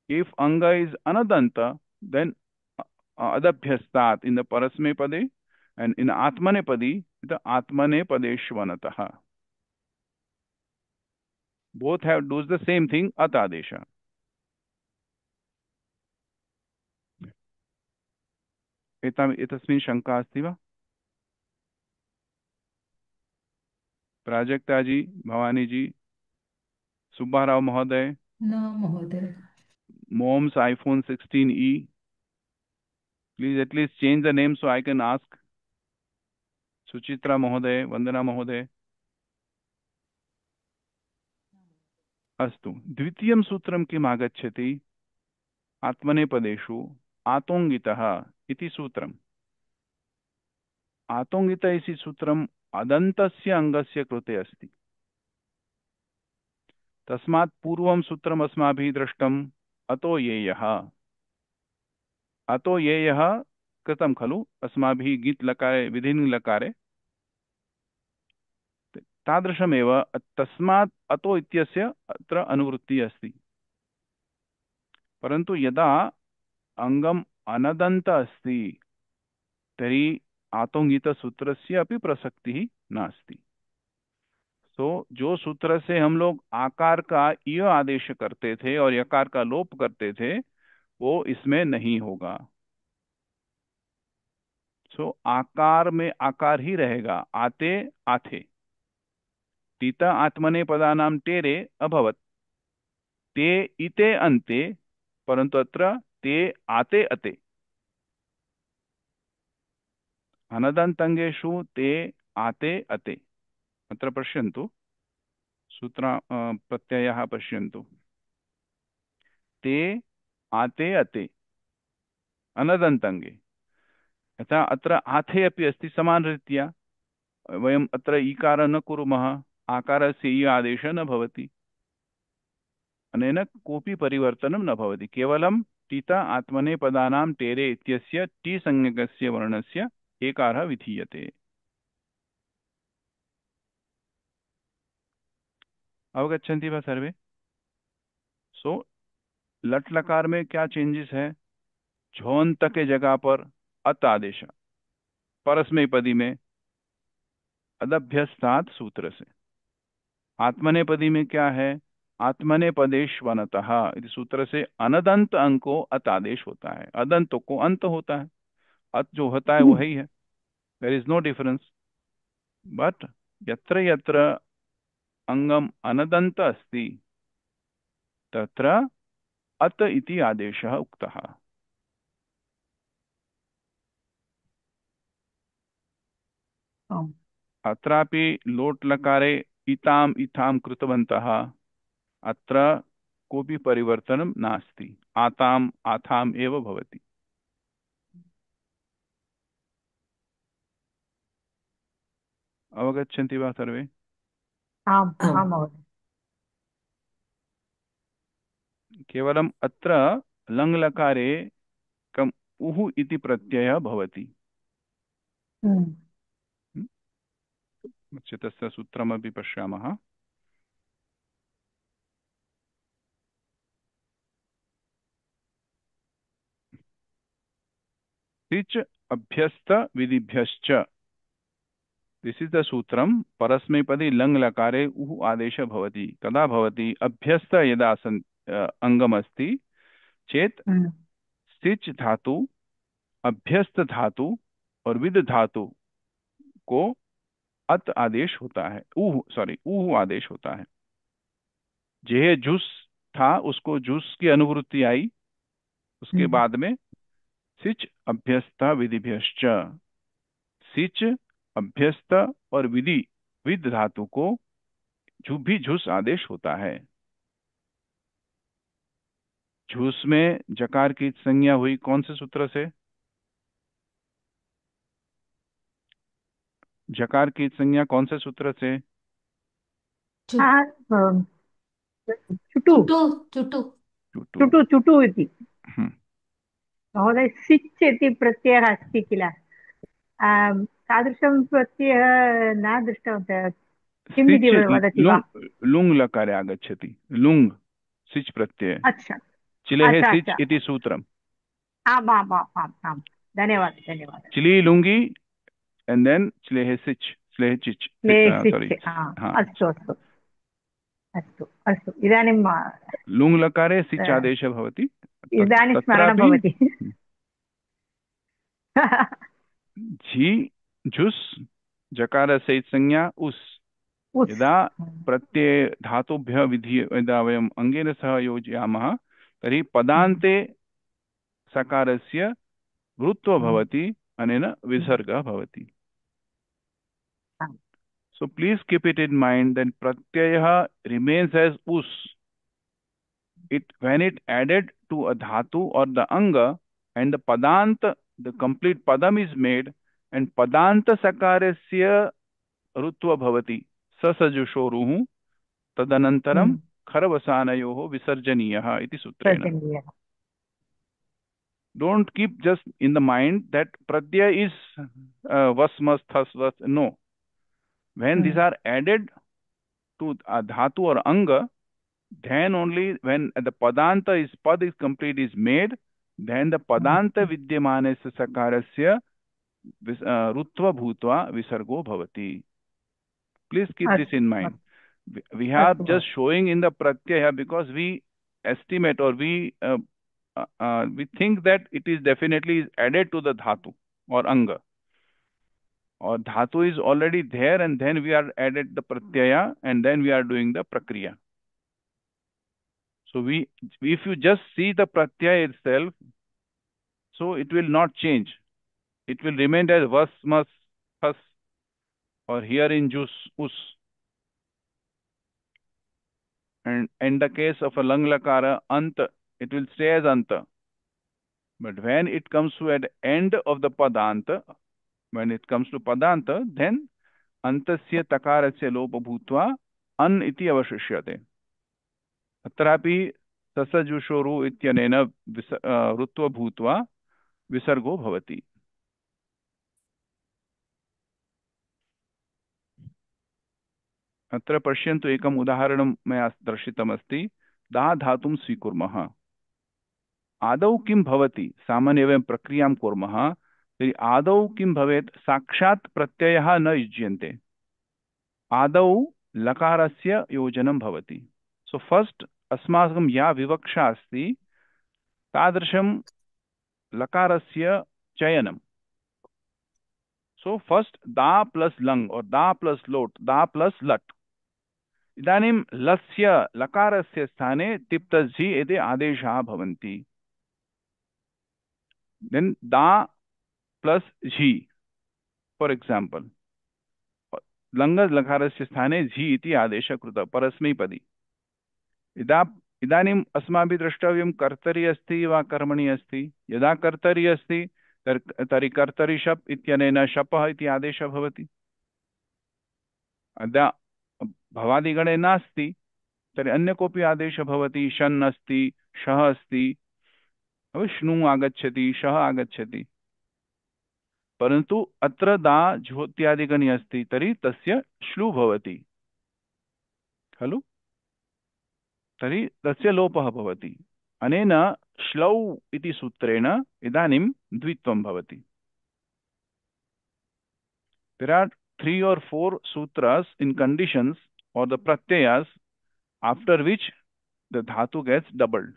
If anga is anadanta, then adabhyastat in the parasmepade, and in atmanepadi the atmanepadeshvanatah. Both have does the same thing, at adesha. एतस्मिन् शंका अस्ति वा? प्राजक्ता जी, भवानी जी, सुब्बाराव महोदय. न महोदय. Mom's iPhone 16e. Please at least change the name so I can ask. Suchitra Mahoday, Vandana Mahoday. अस्तु, द्वितीयं सूत्रं किम् आगच्छति? आत्मनेपदेषु आतोङ्गितः इति सूत्रम्। आतोङ्गित इति सूत्रम् अदन्तस्य अङ्गस्य कृते अस्ति। तस्मात् पूर्वं सूत्रम् अस्माभिः दृष्टम् अतो येयः। अतो येयः कृतं खलु अस्माभिः गीत् लकारे विधिङ् लकारे। तादृशमेव तस्मात् अतो इत्यस्य अत्र अनुवृत्तिः अस्ति। परन्तु यदा अङ्गम् अनदन्त अस्ति तर्हि आतोङ्गितसूत्रस्य अपि प्रसक्तिः नास्ति। तो जो सूत्र से हम लोग आकार का य आदेश करते थे और यकार का लोप करते थे वो इसमें नहीं होगा। सो आकार में आकार ही रहेगा, आते आथे। टीता आत्मने पदानां टेरे अभवत्, ते इते अन्ते, परन्तु अत्र ते आते अते। अनदन्तङ्गेषु ते आते अते। अत्र पश्यन्तु, सूत्र प्रत्ययः पश्यन्तु, ते आते अते अनदन्तङ्गे। यथा अत्र आथे अपि अस्ति समानरीत्या। वयम् अत्र ईकार न कुर्मः, आकारस्य इ आदेशः न भवति, अनेन कोऽपि परिवर्तनं न भवति। केवलं टीता आत्मने पदानां टेरे इत्यस्य टी संज्ञकस्य वर्णस्य एकारः विधीयते। अवगच्छन्ति वा सर्वे? सो लट लकार में क्या चेंजेस है? झोंत के जगह पर अत आदेश, परस्मैपदी में अदभ्यस्तात् सूत्र से। आत्मनेपदी में क्या है? आत्मनेपदेश्वनतः इस सूत्र से अनदंत अंक को अत आदेश होता है, अदंत को अंत होता है। अत जो होता है वही है, there is no difference. But यत्र यत्र अंगम अनदंत अस्ति तत्र अत इति आदेशः उक्तः। अत्रापि लोट लकारे इताम इथाम कृतवन्तः, अत्र कोऽपि परिवर्तनं नास्ति, आताम आथाम एव भवति। अवगच्छन्ति वा सर्वे? आम् आम् आम् महोदय। केवलम् अत्र लङ् लकारे कम् उः इति प्रत्ययः भवति। तस्य सूत्रमपि पश्यामः। सिच् अभ्यस्त विधिभ्यश्च, दिस इज द सूत्रम। परस्मैपदी लङ् लकारे उः आदेशः भवति। कदा भवति? अभ्यस्त यदा अंगम अस्ति चेत सिच् धातु, अभ्यस्त धातु और विद धातु को अत आदेश होता है, उह आदेश होता है। जेह जुस था उसको जुस की अनुवृत्ति आई, उसके बाद में सिच अभ्यस्त विधिभ्यश्च, सिच अभ्यस्त और विधि विद धातु को भी झुस आदेश होता है। झुस में जकार की संज्ञा हुई कौन से सूत्र से? जकार की संज्ञा कौन से सूत्र से? चुटु चुटु चुटु चुटु इति महोदय। सिच् इति प्रत्ययः अस्ति किल, तादृशं प्रत्ययः न दृष्टवन्तः। किम् इति वदति वा? लुङ् लकारे आगच्छति, लुङ् सिच् प्रत्यय। अच्छा चिलेः सिच् इति सूत्रम्। आम् आम् आम् आम् आम्, धन्यवादः धन्यवादः। चिली लुङ्गी एंड देन चिलेः सिच्, चिलेः चिच्, सॉरी। अस्तु अस्तु अस्तु अस्तु, इदानीं लुङ् लकारे सिच् आदेशः भवति। इदानीं स्मरणं भवति। झि झुस् जकारस्य संज्ञा उस्। यदा प्रत्यय धातुभ्यः विधि यदा वयम् अङ्गेन सह योजयामः तर्हि पदान्ते सकारस्य वृत्त्वः भवति, अनेन विसर्गः भवति। So please keep it in mind that pratyayah remains as us it when it added to a dhatu or the anga and the padant, the complete padam is made, and padanta sakarasya rutva bhavati sasajushoruhu तदनन्तरं खरवसानयोः विसर्जनीयः इति सूत्रेण. सर्जनीयः. Don't keep just in the mind that pratyaya is vas, mas, thas, vas. No. When these are added to a dhatu or anga, then only when the padanta is pad is complete is made, then the padanta vidyamanasya sakarasya rutva bhutva visargo bhavati. Please keep this in mind. We are just showing in the pratyaya because we estimate or we think that it is definitely added to the dhatu or anga, or dhatu is already there and then we are added the pratyaya and then we are doing the prakriya. So if you just see the pratyaya itself, so it will not change. It will remain as vas, mas, has, or here in jus, us. And in the case of a lang lakara, ant, it will stay as anta. But when it comes to at the end of the padanta, when it comes to padanta, then antasya takarasya lopa bhutva an iti avashishyate. Atrapi sasajushoru ityanena rutva bhutva visargo bhavati. अत्र पश्यन्तु एकम् उदाहरणं मया दर्शितमस्ति. दा धातुं स्वीकुर्मः. आदौ किं भवति? सामान्य वयं प्रक्रियां कुर्मः तर्हि आदौ किं भवेत्? साक्षात् प्रत्ययः न युज्यन्ते. आदौ लकारस्य योजनं भवति. सो फर्स्ट अस्माकं या विवक्षा अस्ति तादृशं लकारस्य चयनं. सो फर्स्ट दा प्लस लंग और दा प्लस लोट, दा प्लस लट. इदानीं लस्य लकारस्य स्थाने तिप्तझि इति आदेशाः भवन्ति. देन दा प्लस झि फॉर एग्जांपल, लंग लकारस्य स्थाने झि इति आदेशः कृतः परस्मैपदी. इदानीम् अस्माभिः द्रष्टव्यं कर्तरि अस्ति वा कर्मणि अस्ति. यदा कर्तरि अस्ति तर्हि कर्तरि शप् इत्यनेन शपः इति आदेशः भवति. यदा भवादिगणे नास्ति तर्हि अन्य कोऽपि आदेशः भवति. शन् अस्ति, शः अस्ति, श्नु आगच्छति, शः आगच्छति. परन्तु अत्र दा झोत्यादिगणे अस्ति तर्हि तस्य श्लू भवति खलु. तर्हि तस्य लोपः भवति. अनेन श्लौ इति सूत्रेण इदानीं द्वित्वं भवति. There are 3 or 4 sutras in conditions or the pratyayas after which the dhatu gets doubled.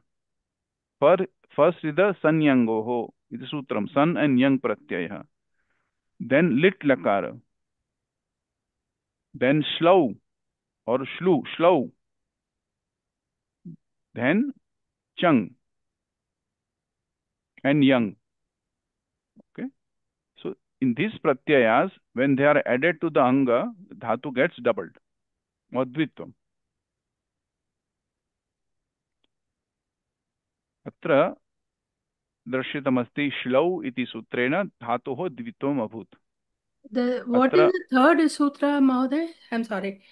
First is the sanyangoho, iti sutram, san and yang pratyaya. Then lit lakara. Then shlau or shlu, shlau. Then chang and yang. Okay. So in these pratyayas, when they are added to the anga, dhatu gets doubled or dvitvam. अत्र दर्शितमस्ति श्लौ इति सूत्रेण धातोः द्वित्वम् अभूत्. What is the third sutra, Mahoday? I'm sorry.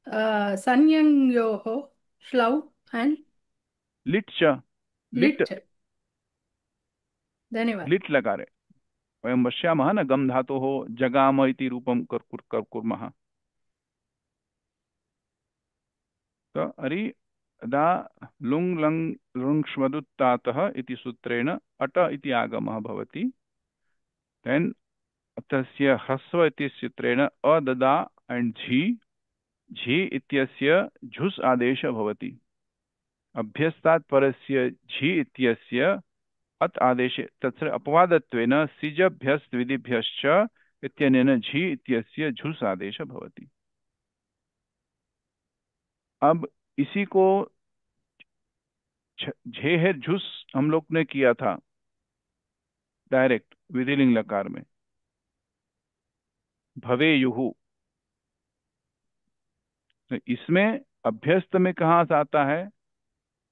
Sanyangyoho, shlau and लिट् च. lit. धन्यवाद. लिट् लकारे वयं पश्यामः न गम धातोः जगाम इति रूपं कुर्मः. अरि दा लुङ् लङ् लृङ्क्ष्मदुत्तातः इति सूत्रेण अट इति आगमः भवति. देन् तस्य ह्रस्व इति सूत्रेण अददा एंड झि इत्यस्य झुस् आदेशः भवति. अभ्यस्तात् परस्य झि इत्यस्य अत् आदेशे तत्र अपवादत्वेन सिजभ्यस् विधिभ्यश्च इत्यनेन झि इत्यस्य झुस् आदेशः भवति. अब इसी को झे है झुस हम लोग ने किया था डायरेक्ट विधिलिंग लकार में. भवेयुहु, इसमें अभ्यस्त में कहाँ से आता है?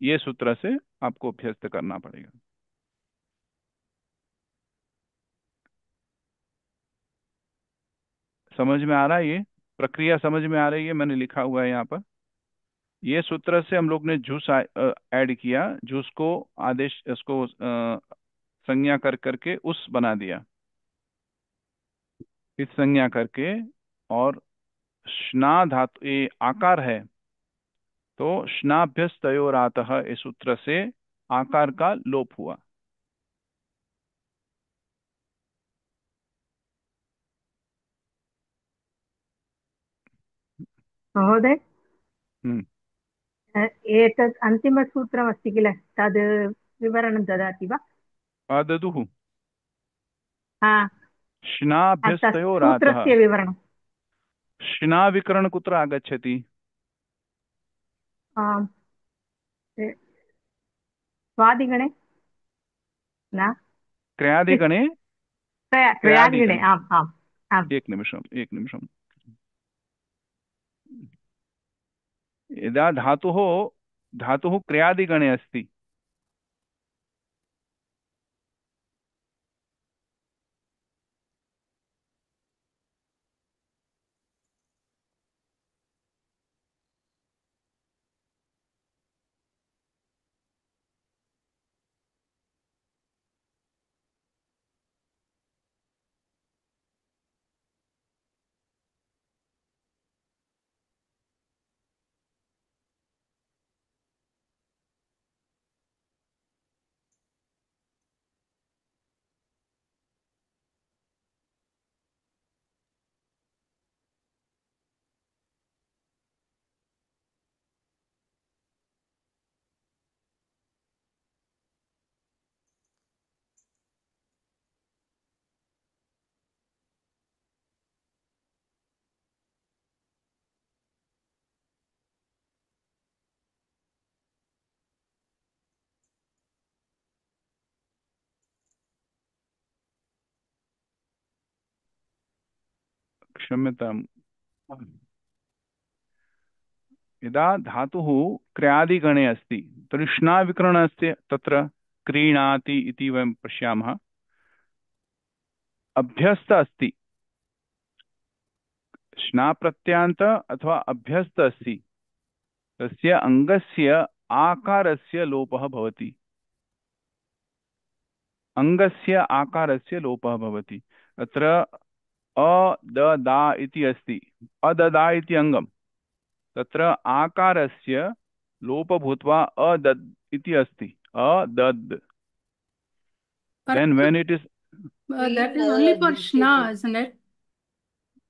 ये सूत्र से आपको अभ्यस्त करना पड़ेगा। समझ में आ रहा है? ये प्रक्रिया समझ में आ रही है? मैंने लिखा हुआ है यहाँ पर। ये सूत्र से हम लोग ने जूस ऐड किया, जूस को आदेश इसको संज्ञा कर करके उस बना दिया, इस संज्ञा करके, और स्ना धातु ये आकार है, तो स्नाभ्यस्तयोरातः इस सूत्र से आकार का लोप हुआ। महोदय, हम्म। एतत् अन्तिमसूत्रमस्ति किल, तद् विवरणं ददाति वा? अददुः हा, तत् श्नाभ्यस्तयोरातः। सूत्रस्य विवरणं। श्ना विकरण कुत्र आगच्छति? आम्, स्वादिगणे न, क्रियादिगणे। क्रियादिगणे, आम् आम् आम्। एक निमिषम्, एक निमिषम्। यदा धातुः क्रियादिगणे अस्ति, क्षम्यताम्, यदा धातुः क्रियादिगणे अस्ति तर्हि श्ना विकरणम् अस्ति, तत्र क्रीणाति इति वयं पश्यामः। अभ्यस्त अस्ति, श्ना प्रत्यान्त अथवा अभ्यस्त अस्ति, तस्य अङ्गस्य आकारस्य लोपः भवति। अङ्गस्य आकारस्य लोपः भवति। अत्र अददा इति अस्ति, अददा इति अङ्गम्, तत्र आकारस्य लोप भूत्वा अदद् इति अस्ति, अदद्। Then when it is that is only for shna, isn't it?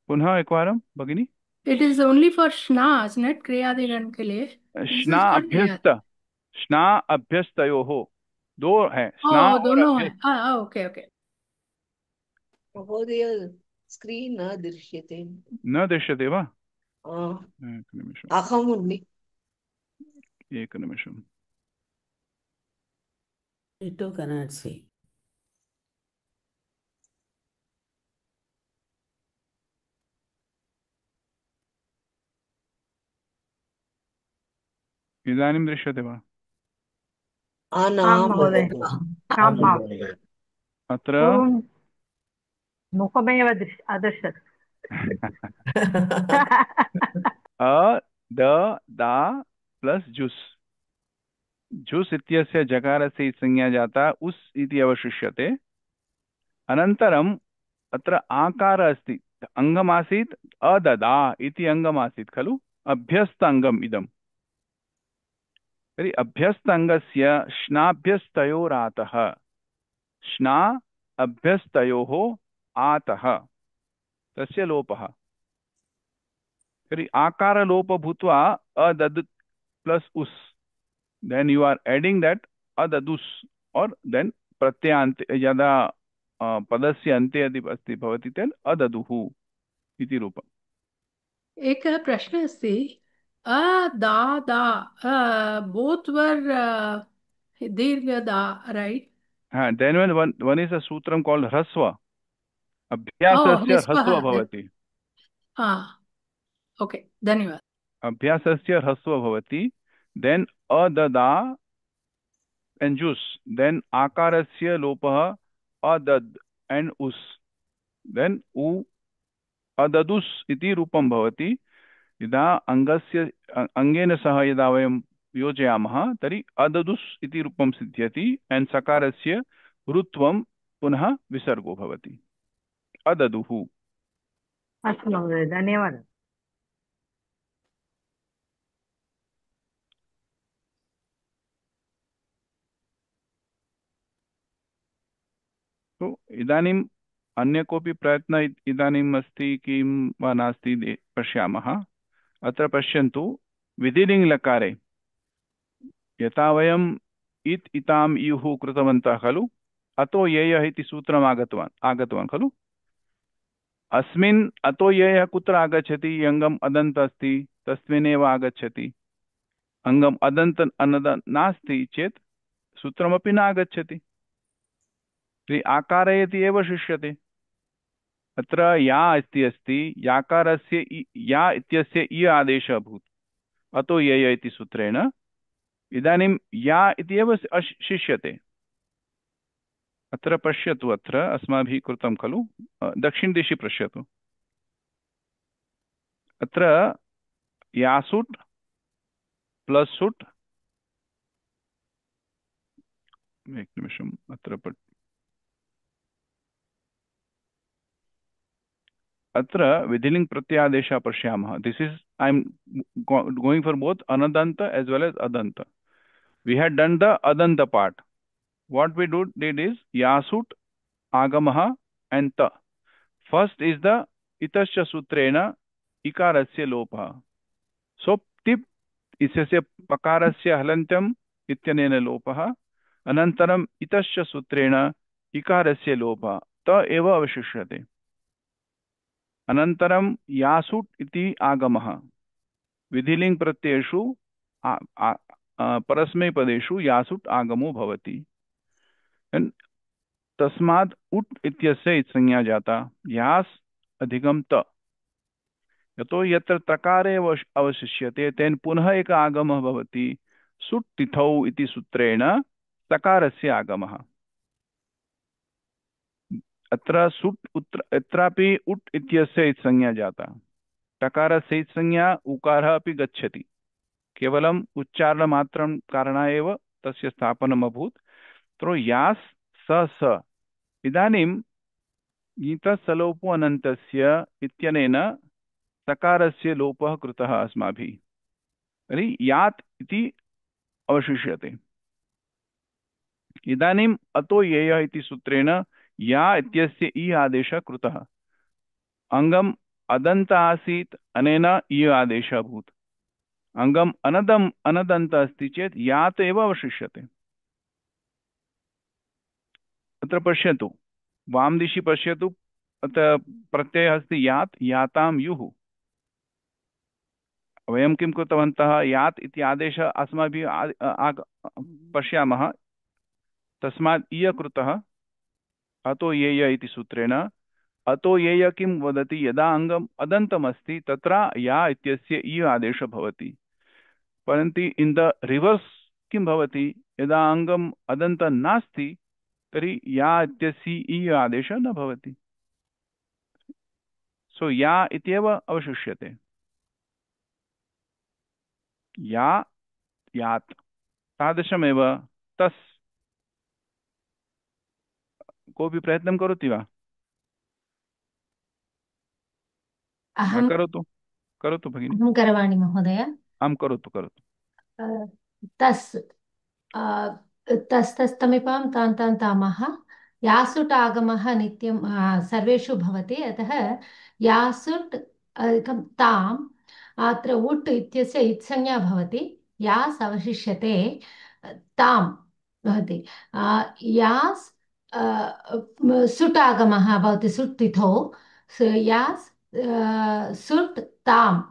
पुनः एकवारं भगिनी। It is only for shna, isn't it? क्रियादिगण के लिए। This is श्ना not अभ्यस्त, श्ना अभ्यस्तयोः दो है, श्ना Oh, और दोनों है। अभ्यस्त। Okay okay. महोदय, स्क्रीन् न दृश्यते। न दृश्यते वा? एकनिमिषम्, अहम् उन्नि। एक निमिषम्। You too cannot see. इदानीं दृश्यते वा? न आम् महोदय, आम् आम्। अत्र पूर्वं मुखमेव अदृश्यत्। अ द दा प्लस जुस्, जुस् इत्यस्य जकारस्य संज्ञा जाता, उस् इति अवशिष्यते। अनन्तरम् अत्र आकार अस्ति, अङ्गमासीत्, अददा इति अङ्गमासीत् खलु, अभ्यस्त अङ्गम् इदम्। तर्हि अभ्यस्त अङ्गस्य श्नाभ्यस्तयोरातः, श्ना अभ्यस्तयोः आतः, तस्य लोपः। तर्हि आकारलोप भूत्वा अदद् प्लस उस्, then you are adding that अददुस्, और देन् प्रत्ययान्ते यदा पदस्य अन्ते यदि अस्ति भवति तेन अददुः इति रूपम्। एकः प्रश्नः अस्ति, अ दा दा बोथ वर दीर्घ दा, right? Then when one is a सूत्रम कॉल्ड ह्रस्व, अभ्यासस्य ह्रस्व भवति। ओके, धन्यवाद। अभ्यासस्य ह्रस्व भवति, then adada and jus, then akarasya lopah adad and us, then u adadus iti रूपं भवति. यदा अङ्गस्य अङ्गेन सह यदा वयं योजयामः तर्हि अददुस् इति रूपं सिद्ध्यति एण्ड् सकारस्य ऋत्वं पुनः विसर्गो भवति. अददुः. अस्तु महोदय, धन्यवादः. तो इदानीम् अन्य कोऽपि प्रयत्नः इदानीम् अस्ति किं वा नास्ति पश्यामः. अत्र पश्यन्तु, विधिलिङ्गलकारे यथा वयम् इत् इताम् इयुः कृतवन्तः खलु, अतो येयः इति सूत्रम् आगतवान् खलु. अस्मिन् अतो येयः कुत्र आगच्छति? अङ्गम् अदन्त अस्ति तस्मिन्नेव आगच्छति. अङ्गम् अदन्त अनदन्त नास्ति चेत् सूत्रमपि न आगच्छति. आकारयति एव शिष्यते. अत्र या अस्ति याकारस्य या इत्यस्य इ आदेशः अभूत् अतो येय इति सूत्रेण. इदानीं या इति एव शिष्यते. अत्र पश्यतु, अत्र अस्माभिः कृतं खलु, दक्षिणदिशि पश्यतु. अत्र यासुट् प्लस् सुट्, एकनिमिषम्, अत्र विधिलिङ्ग् प्रत्यादेशः पश्यामः. This is I am going for both anadanta as well as adanta. We had done the adanta part. what we did is yasut agamah and ta. First is the itasya sutrena ikarasya lopah. So tip isasya pakarasya halantyam ityanena lopah. Anantaram itasya sutrena ikarasya lopah ta eva avashishyate. अनन्तरं यासुट् इति आगमः. विधिलिङ्ग् प्रत्ययेषु परस्मैपदेषु यासुट् आगमो भवति. तस्मात् उट् इत्यस्य इत्संज्ञा जाता. यास् अधिकं त. यतो यत्र तकारे अवशिष्यते तेन पुनः एक आगमः भवति. सुट् तिथौ इति सूत्रेण तकारस्य आगमः. अत्र सुट् अत्रापि उट् इत्यस्य इत्संज्ञा जाता. टकारस्य इत्संज्ञा उकारः अपि गच्छति. केवलम् उच्चारणमात्रं कारणाय एव तस्य स्थापनम् अभूत्. तो यास् स. इदानीं गीतसलोपो अनन्तस्य इत्यनेन सकारस्य लोपः कृतः अस्माभिः. तर्हि यात् इति अवशिष्यते. इदानीम् अतो येयः इति सूत्रेण या इत्यस्य इ आदेशः कृतः. अङ्गम् अदन्त आसीत्, अनेन इ आदेशः अभूत्. अङ्गम् अनदन्त अस्ति चेत् यात् एव अवशिष्यते. अत्र पश्यतु, वाम दिशि पश्यतु. अत्र प्रत्ययः अस्ति यात्, यातां युः. वयं किं कृतवन्तः? यात् इति आदेशः अस्माभिः पश्यामः. तस्मात् इय कृतः अतो येय इति सूत्रेण. अतो येय किं वदति? यदा अङ्गम् अदन्तमस्ति तत्र या इत्यस्य इ आदेशः भवति. परन्तु इन् द रिवर्स् किं भवति? यदा अङ्गम् अदन्त नास्ति तर्हि या इत्यस्य इ आदेशः न भवति. सो या इत्येव अवशिष्यते. या यात् तादृशमेव तस्. कोऽपि प्रयत्नं करोति वा? करोतु भगिनि. अहं करवाणि महोदय. आं करोतु. तस् तस्तमिपां तान् तामः. यासुट् आगमः नित्यं सर्वेषु भवति. अतः यासुट् ताम्. अत्र उट् इत्यस्य इत्संज्ञा भवति. यास् अवशिष्यते, ताम् भवति. यास् सुट् आगमः भवति. सुट् तिथौ यास् सुट् ताम्.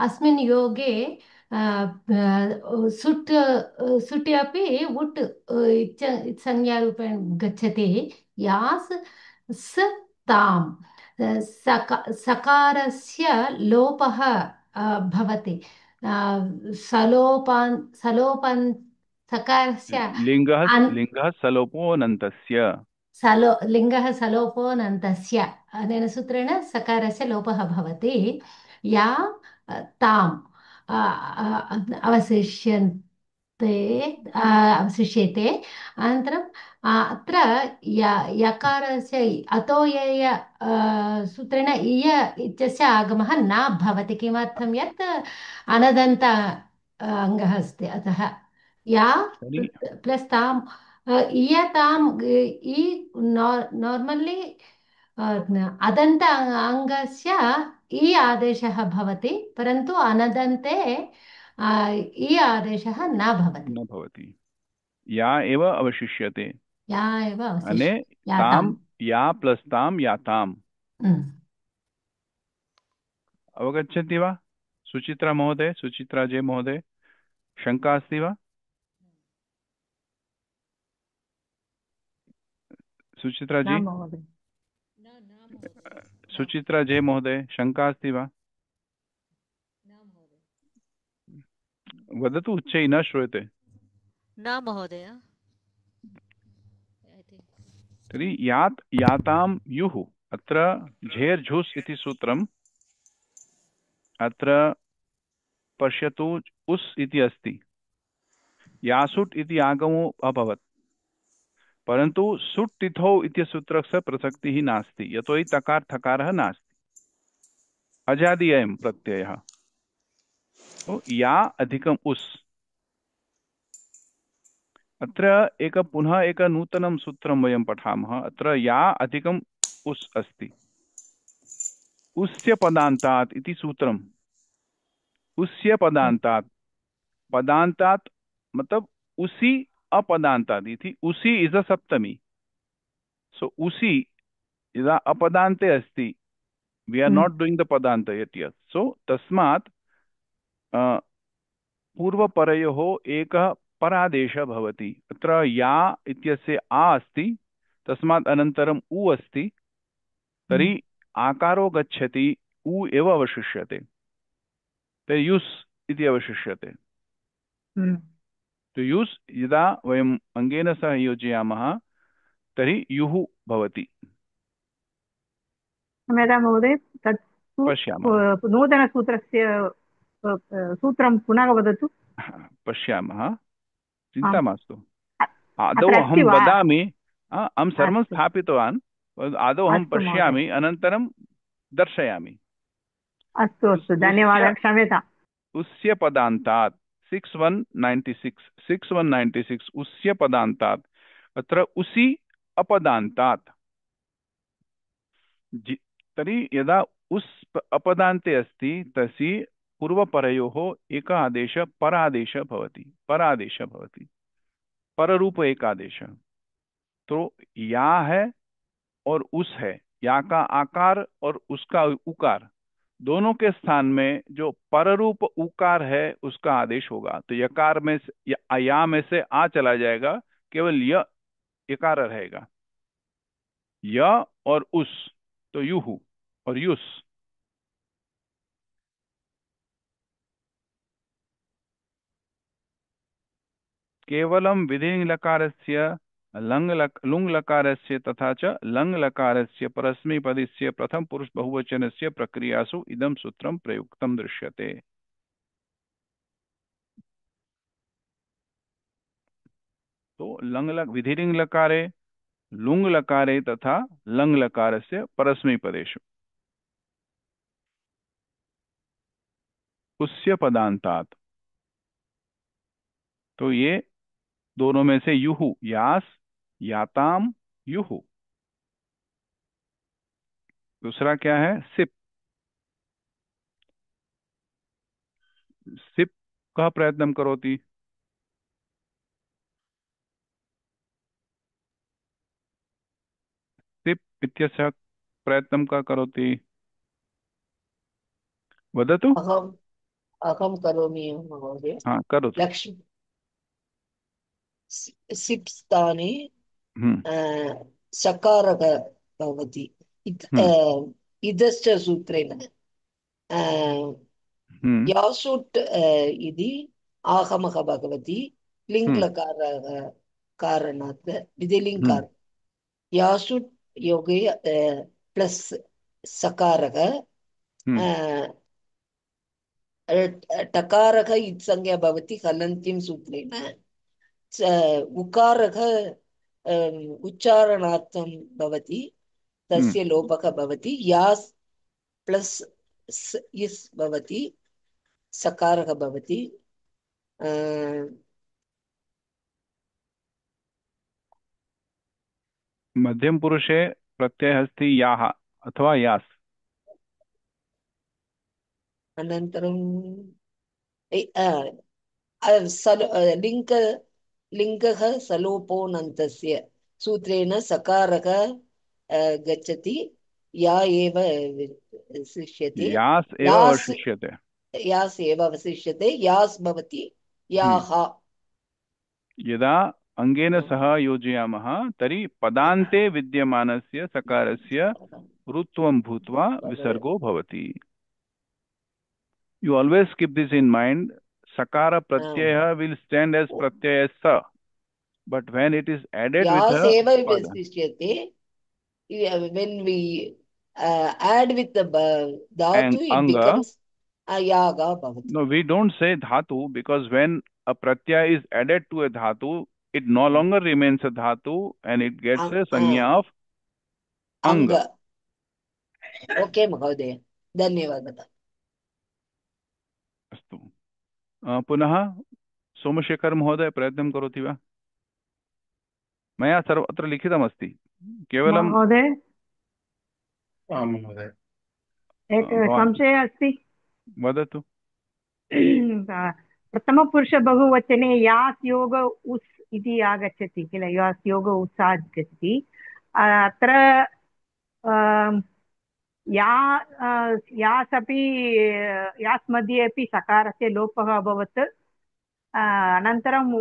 अस्मिन् योगे सुट् अपि उट् संज्ञारूपेण गच्छति. यास् स ताम्. सकारस्य लोपः भवति. सलोपन् सकारस्य लिङ्गः सलोपोऽनन्तस्य लिङ्गः सलोपोऽनन्तस्य अनेन सूत्रेण सकारस्य लोपः भवति या ताम् अवशिष्यते अनन्तरं अत्र यकारस्य अतोयय सूत्रेण इय इत्यस्य आगमः न भवति किमर्थं यत् अनदन्त अङ्गः अस्ति अतः या प्लस् ताम् इयताम् नार्मल्ली अदन्त अङ्गस्य इ आदेशः भवति परन्तु अनदन्ते इ आदेशः न भवति या एव अवशिष्यते या एव अने ताम या प्लस ताम याताम अवगच्छति वा सुचित्रा महोदय सुचित्रा जे महोदय शंका अस्ति वा सुचित्रा जी सुचित्रा जे महोदय शंका अस्ति वा वदतु उच्चैः न श्रूयते न महोदय तर्हि यात् यातां युः अत्र झेर् झुस् इति सूत्रम् अत्र पश्यतु उस् इति अस्ति यासुट् इति आगमो अभवत् परन्तु सुट् तिथौ इति सूत्रस्य प्रसक्तिः नास्ति यतोहि तकार थकारः नास्ति अजादि अयं प्रत्ययः तो या अधिकम् उस् अत्र पुनः एक नूतनं सूत्रं वयं पठामः अत्र या अधिकम् उस् अस्ति उस्य पदान्तात् इति सूत्रम् उस्य पदान्तात् पदान्तात् मतलब उसी अपदान्तात् इति उसी इज अ सप्तमी सो उसी यदा अपदान्ते अस्ति we are not doing the padanta यत् सो तस्मात् पूर्वपरयोः एकः परादेशः भवति अत्र या इत्यस्य आ अस्ति तस्मात् अनन्तरम् उ अस्ति तर्हि आकारो गच्छति उ एव अवशिष्यते तर्हि युस् इति अवशिष्यते तो युस् यदा वयम् अङ्गेन सह योजयामः तर्हि युः भवति क्षम्यतां महोदय तत् पश्यामः नूतनसूत्रस्य सूत्रं पुनः वदतु पश्यामः चिन्ता मास्तु आदौ अहं वदामि अहं सर्वं स्थापितवान् आदौ अहं पश्यामि अनन्तरं दर्शयामि अस्तु अस्तु धन्यवादः क्षम्यताम् उस्य पदान्तात् 6196 उस्य पदान्तात् अत्र उसी अपदान्तात् तर्हि यदा उस् अपदान्ते अस्ति तस्य पूर्वपरयोः एक आदेश परादेश भवति पररूप एक आदेश तो या है और उस है या का आकार और उसका उकार दोनों के स्थान में जो पररूप उकार है उसका आदेश होगा तो यकार में से या में से आ चला जाएगा केवल य यकार रहेगा य और उस तो युहु और युस केवलं विधिङ् लकारस्य लुङ् लकारस्य तथा च लङ् लकारस्य परस्मैपदस्य प्रथम पुरुष बहुवचनस्य प्रक्रियासु इदं सूत्रं प्रयुक्तं दृश्यते तो विधिरिङ् लकारे लुङ् लकारे तथा लङ् लकारस्य परस्मैपदेषु उस्य पदान्तात् तो ये दोनों में से युहु यास याताम युहु दूसरा क्या है सिप सिप का प्रयत्नं करोति सिप इत्यस्य प्रयत्नं का करोति वदतु अहं करोमि महोदय हाँ करोतु लक्ष्मी सिप् स्थाने सकारः भवति इदश्च सूत्रेण यासुट् इति आगमः भगवति लिङ् लकारः कारणात् विधिलिङ्गार् यासुट् योगे प्लस् सकारः टकारः इत्संज्ञा भवति हलन्त्यं सूत्रेण उकारः उच्चारणार्थं भवति तस्य लोपः भवति यास् प्लस् इस् भवति सकारः भवति मध्यम पुरुषे प्रत्ययः अस्ति याः अथवा यास्। अनन्तरं लिङ्गः सलोपोऽनन्तस्य सूत्रेण सकारः गच्छति या एव शिष्यते यास् एव अवशिष्यते। यास् एव अवशिष्यते यास् भवति याः। यदा अङ्गेन सह योजयामः तर्हि पदान्ते विद्यमानस्य सकारस्य रुत्वं भूत्वा विसर्गो भवति। You always keep this in mind. Sakara pratyaya will stand as pratyaya sa, but when it is added with यास् एव a pada, विशिष्यते when we add with the dhatu it anga, becomes yaga bhavati. no, we don't say dhatu because when a pratyaya is added to a dhatu, it no longer remains a dhatu and it gets a sanya of anga. Okay, Mahodaya. धन्यवादः। अस्तु, पुनः सोमशेखर महोदय प्रयत्नं करोति वा? मया सर्वत्र लिखितमस्ति, केवलं महोदय आं महोदय। एकः संशयः अस्ति। वदतु। प्रथमपुरुषबहुवचने यास् योग उस् इति आगच्छति किल, यास् योग उस् आगच्छति। अत्र यास् अपि यास् मध्ये अपि सकारस्य लोपः अभवत्। अनन्तरं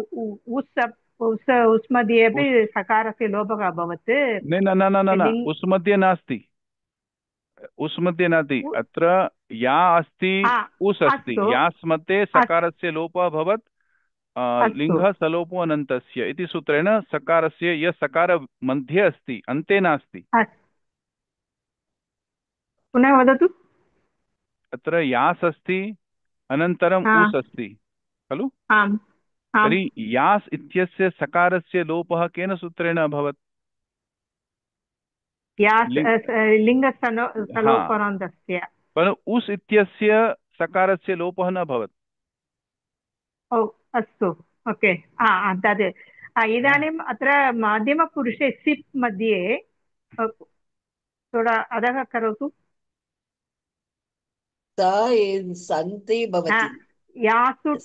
उस् मध्ये अपि सकारस्य लोपः अभवत्। न उस् मध्ये नास्ति, उस् मध्ये नास्ति, अत्र या अस्ति उस् अस्ति, यास् मध्ये सकारस्य लोपः अभवत्। लिङ्गः सलोपो अनन्तस्य इति सूत्रेण सकारस्य यः सकार मध्ये अस्ति अन्ते नास्ति। पुनः वदतु। अत्र यास् अस्ति अनन्तरम् उस् अस्ति खलु। तर्हि यास् इत्यस्य सकारस्य लोपः केन सूत्रेण अभवत्? परन्तु उस् इत्यस्य सकारस्य लोपः न अभवत्। अस्तु, ओके, तद् इदानीम् अत्र मध्यमपुरुषे सिप् मध्ये थोडा अधः करोतु। सन्ति भवति, यासुट्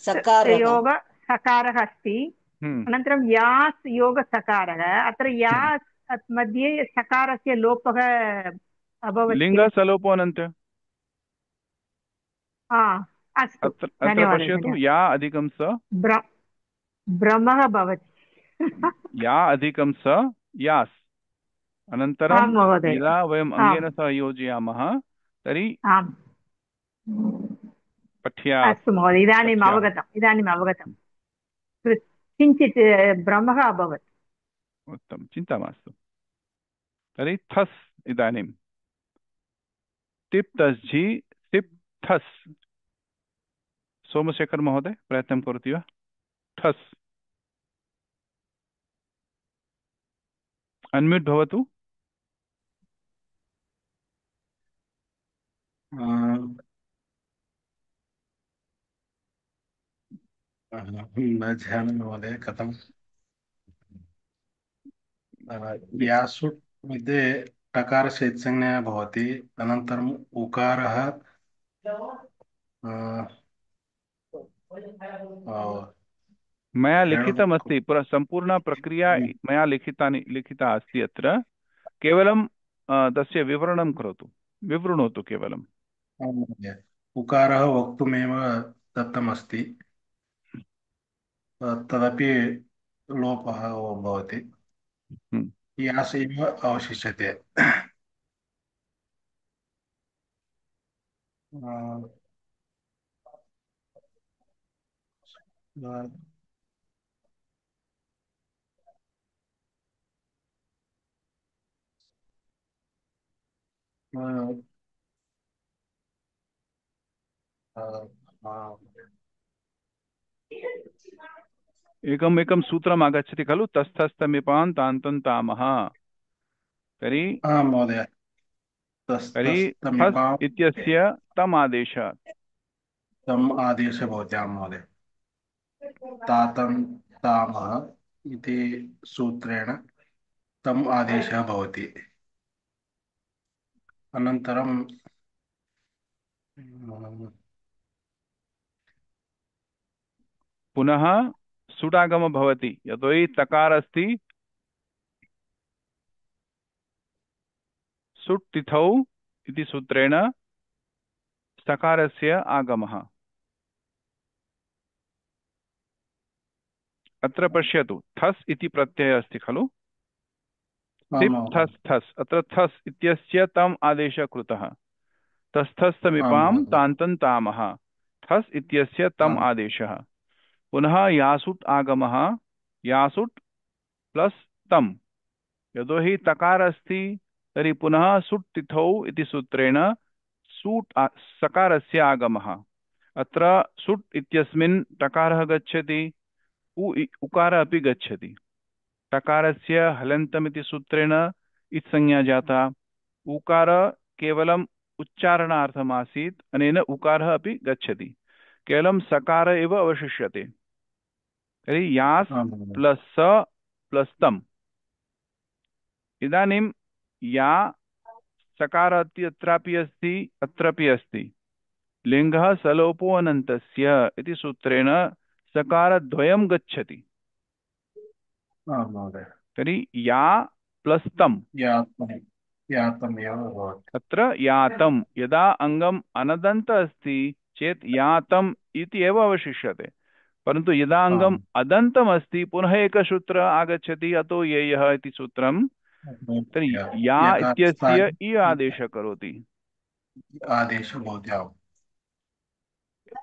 योग सकारः अस्ति, अनन्तरं यास् योग सकारः। अत्र यास् मध्ये सकारस्य लोपः अभवत्। लिङ्गः सलोपो अनन्त। अस्तु, अत्र पश्यतु, या अधिकं स भ्रमः भवति। या अधिकं स यास्, अनन्तरं यदा वयम् अङ्गेन सह योजयामः तर्हि पठ्या। अस्तु महोदय, इदानीम् अवगतं। किञ्चित् भ्रमः अभवत्। उत्तमं, चिन्ता मास्तु। तर्हि थस्, इदानीं टिप् तस्झि टिप् थस्। सोमशेखर महोदय प्रयत्नं करोति वा? ठस्, अन्म्यूट् भवतु। न जानामि महोदय कथं। यासुट् मध्ये टकारस्य इत्संज्ञा भवति, अनन्तरम् उकारः मया लिखितमस्ति, सम्पूर्णा प्रक्रिया मया लिखिता अस्ति। अत्र केवलं तस्य विवरणं करोतु, विवृणोतु केवलं। उकारः वक्तुमेव दत्तमस्ति, तदपि लोपः भवति, यास् एव अवशिष्यते। एकम् एकं सूत्रम् आगच्छति खलु तस्थस्थमिपान् तान्तन्तामः तर्हि महोदय थस् तस्थस्थमिपां इत्यस्य तम् आदेशः तम् आदेशः भवति आं महोदय तातन्तामः इति सूत्रेण तम् आदेशः भवति अनन्तरं पुनः सुडागमः भवति यतोहि तकार अस्ति सुट् तिथौ इति सूत्रेण सकारस्य आगमः। अत्र पश्यतु थस् इति प्रत्ययः अस्ति खलु तिप् थस् थस् अत्र थस् इत्यस्य तम् आदेशः कृतः तस्थस्थमिपां तान्तन्तामः थस् इत्यस्य तम् आदेशः पुनः यासुट् आगमः यासुट् प्लस् तम् यतोहि तकार अस्ति तर्हि पुनः सुट् तिथौ इति सूत्रेण सूट् सकारस्य आगमः। अत्र सुट् इत्यस्मिन् टकारः गच्छति उकारः अपि गच्छति टकारस्य हलन्तमिति सूत्रेण इत्संज्ञा जाता उकार केवलम् उच्चारणार्थमासीत् अनेन उकारः अपि गच्छति केवलं सकार एव अवशिष्यते तर्हि यास् प्लस् स प्लस् तम् इदानीं या सकार अत्रापि अस्ति अत्रापि अस्ति लिङ्गः सलोपो अनन्तस्य इति सूत्रेण सकारद्वयं गच्छति तर्हि या प्लस् तम् अत्र यातं यदा अङ्गम् अनदन्त अस्ति चेत् यातम् इति एव अवशिष्यते परन्तु यदा अङ्गम् अदन्तम् अस्ति पुनः एकसूत्र आगच्छति अतो येयः इति सूत्रं तर्हि या इत्यस्य इ आदेशः करोति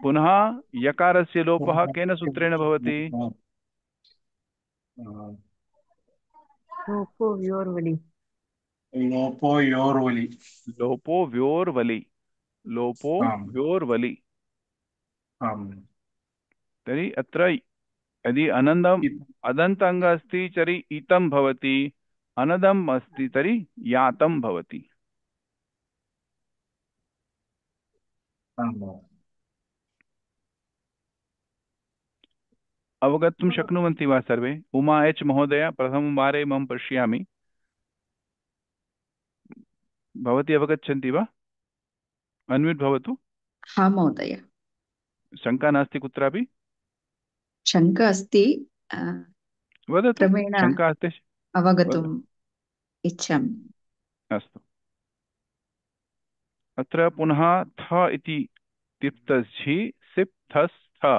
पुनः यकारस्य लोपः केन सूत्रेण भवति लोपो व्योर्वलि लोपो व्योर्वलि लोपो व्योर्वलि तर्हि अत्र यदि अदन्त अङ्ग अस्ति तर्हि इतं भवति अनदम् अस्ति तर्हि यातं भवति अवगन्तुं शक्नुवन्ति वा सर्वे उमा एच् महोदय प्रथमवारे मम पश्यामि भवती अवगच्छन्ति वा अन्म्यूट् भवतु हाँ महोदय शङ्का नास्ति कुत्रापि शङ्का अस्ति वदतु क्रमेण शङ्का अस्ति अवगतुम् इच्छामि अस्तु अत्र पुनः थ इति तिप्तझि सिप् थस् थ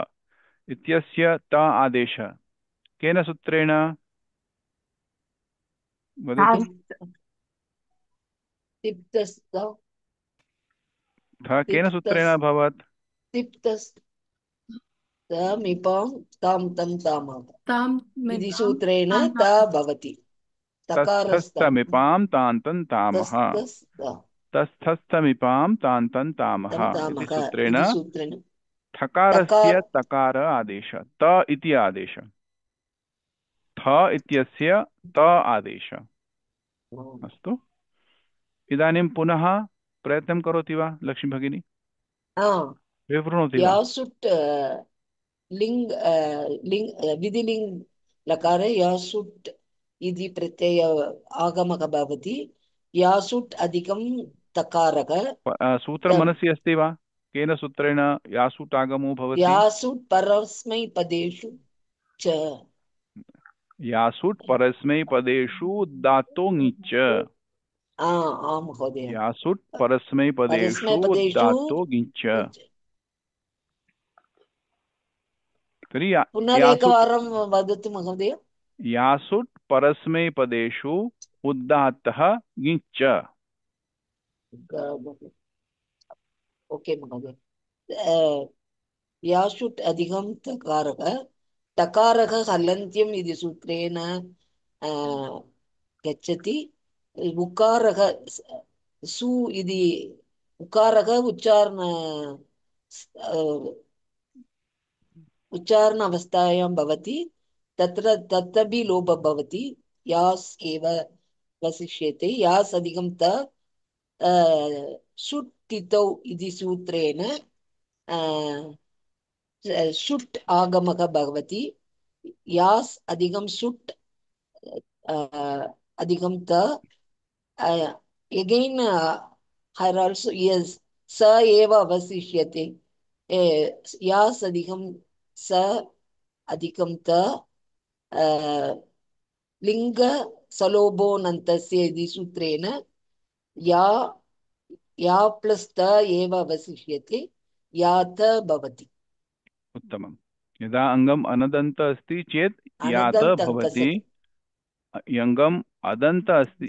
इत्यस्य त आदेशः केन सूत्रेण वदतु थ केन सूत्रेण अभवत् इति सूत्रेण ता भवति तस्थस्थमिपां तान्तन्तामः तस्थस्थमिपां तान्तन्तामः इति सूत्रेण ठकारस्य तकार आदेशः त इति आदेशः थ इत्यस्य त आदेशः अस्तु इदानीं पुनः प्रयत्नं करोति वा लक्ष्मी भगिनी विवृणोति वा यासुट् लिङ् विधिलिङ् लकारे यासुट् इति प्रत्यय आगमः भवति यासुट् अधिकं तकारः सूत्रं मनसि अस्ति वा केन सूत्रेण यासुट् आगमो भवति यासुट् परस्मैपदेषु च यासुट् परस्मैपदेषु उदात्तो ङिच् आं महोदय यासुट् परस्मैपदेषु उदात्तो ङिच् तर्हि पुनरेकवारं वदतु महोदय यासुट् परस्मैपदेषु उदात्तः ङिच् ओके महोदय याशुट् अधिकं तकारः तकारः हलन्त्यम् इति सूत्रेण गच्छति उकारः सु इति उकारः उच्चारण अवस्थायां भवति तत्र तदपि लोपः भवति यास् एव वसिष्यते यास् अधिकं त शुट् तितौ इति सूत्रेण शुट् आगमः भवति यास् अधिकं शुट् अधिकं त again here also yes स एव अवशिष्यते यास् अधिकं स अधिकं त लिङ्ग सलोभोऽनन्तस्य इति सूत्रेण या या प्लस् त एव अवशिष्यते या त भवति। उत्तमं। यदा अङ्गम् अनदन्त अस्ति चेत् यात भवति, यङ्गम् अदन्त अस्ति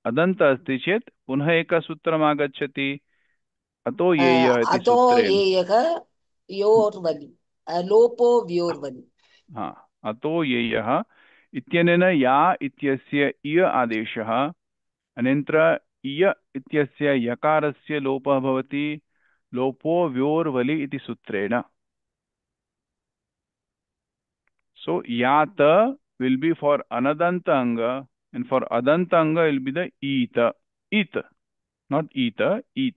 अदन्त अस्ति चेत् पुनः एकसूत्रम् आगच्छति अतो येय इति अतो सूत्रेण। येयः योर्वलि लोपो व्योर्वलि। हा, अतो येयः इत्यनेन या इत्यस्य इय आदेशः अनन्तरं इय इत्यस्य यकारस्य लोपः भवति लोपो व्योर्वलि इति सूत्रेण। So yata will be for anadanta anga and for adanta anga will be the ita. It, not ita, it.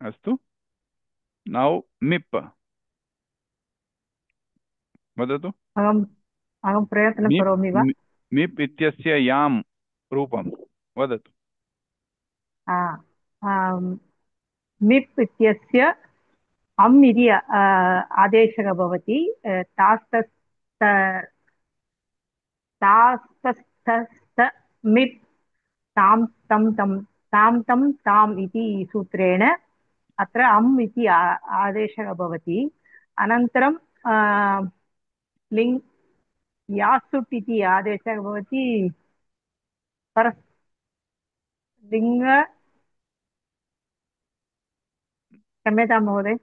Astu. Now mip. Vadatu. अहं प्रयत्नं करोमि वा? मिप् इत्यस्य यां रूपं वदतु। मिप् इत्यस्य अम् इति आदेशः भवति तास्तस्थ मिप् तां तं तं तां तं ताम् इति सूत्रेण अत्र अम् इति आदेशः भवति। अनन्तरं लिङ् यासुट् इति आदेशः भवति लिङ्ग क्षम्यतां महोदय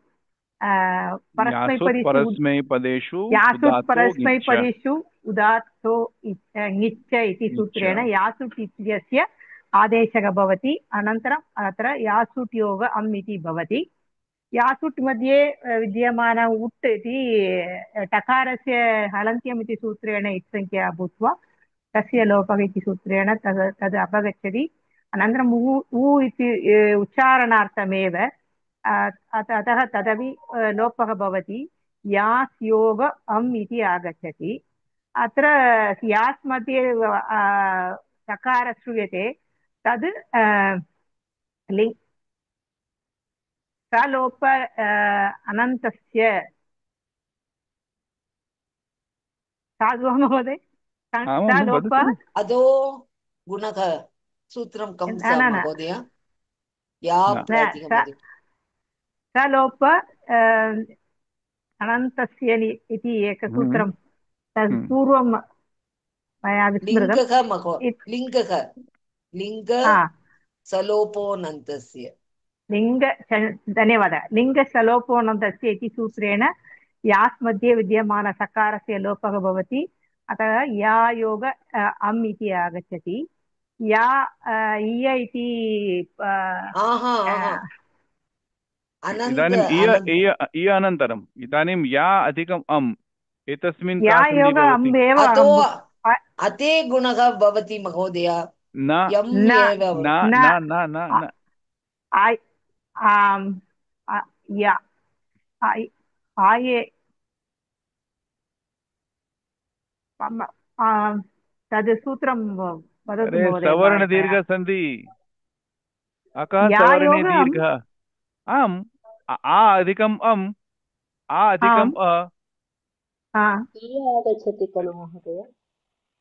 परस्मैपदेषु उदात्तो ङिच्च इति सूत्रेण यासुट् इत्यस्य आदेशः भवति। अनन्तरम् अत्र यासुट् योग अम् इति भवति। यासुट् मध्ये विद्यमान उट् इति टकारस्य हलन्त्यम् इति सूत्रेण इत्संख्या भूत्वा तस्य लोपः इति सूत्रेण तद् अपगच्छति। अनन्तरम् उ इति उच्चारणार्थमेव अतः तदपि लोपः भवति। यास् योग अम् इति आगच्छति। अत्र यास् मध्ये सकार श्रूयते तद् सलोप अनन्तस्य साधु महोदय सलोप अधो गुणः सूत्रं कं महोदय सलोप अनन्तस्य इति एकसूत्रं तद् पूर्वं मया विस्मृतं। लिङ्ग सलोपोऽनन्तस्य लिङ्ग धन्यवादः लिङ्गसलोपोऽनन्तस्य इति सूत्रेण यास् मध्ये विद्यमान सकारस्य लोपः भवति। अतः या योग अम् इति आगच्छति। या इय इति इदानीम् इय अनन्तरम् इदानीं या अधिकम् अम् एतस्मिन् अते गुणः भवति महोदय। तद् सूत्रं वदतु सवर्ण दीर्घ सन्धि अकः सवर्णे दीर्घ आम् आ अधिकम् अम् आ अधिकम् आगच्छति खलु महोदय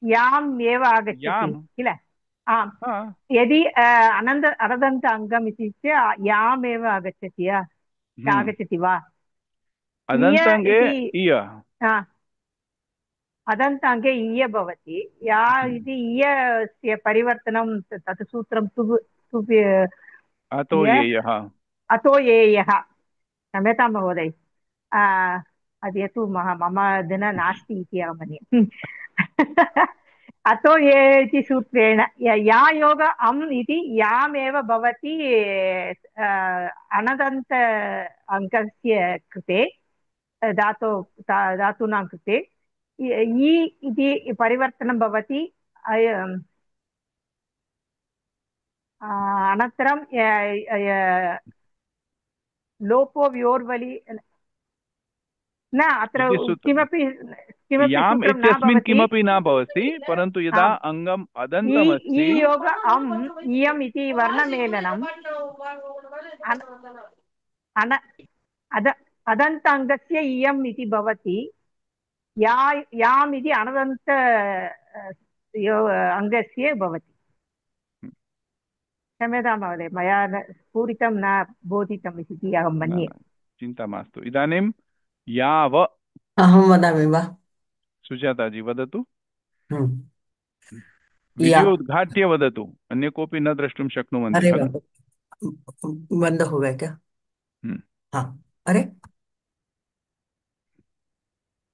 याम् एव आगच्छति किल। आम् यदि अनदन्त अङ्गम् इत्युक्ते यामेव आगच्छति आगच्छति वा? अदन्ताङ्गे इय भवति। या इति इयस्य परिवर्तनं तत् सूत्रं अतो येयः क्षम्यतां महोदय। आ, अद्य तु मम दिन नास्ति इति अहं मन्ये। अतो ये इति सूत्रेण या योग अम् इति यामेव भवति अनदन्त अङ्कस्य कृते धातूनां कृते इ इति परिवर्तनं भवति। अनन्तरं लोपो व्योर्वलि न अत्र इति सूत्र किमपि किमपि याम् सूत्रं न इत्यस्मिन् भवति। किमपि न भवति, परन्तु यदा आम् अङ्गम् इ अदन्तमस्ति योग अम् इयम् इति वर्णमेलनम् अन अद अदन्त अङ्गस्य इयम् इति भवति। याम् इति अनदन्त अङ्गस्य भवति। क्षम्यतां महोदय, मया स्फुरितं न बोधितम् इति अहं न मन्ये। न, चिन्ता मास्तु। इदानीं याव, अहं वदामि वा? सुजाताजी वदतु। हम्म। या, वीडियो उद्घाट्य वदतु, अन्य कोऽपि न द्रष्टुं शक्नुवन्ति अरे खलु। बाबा, बंद हो गया क्या? हम्म। हाँ, अरे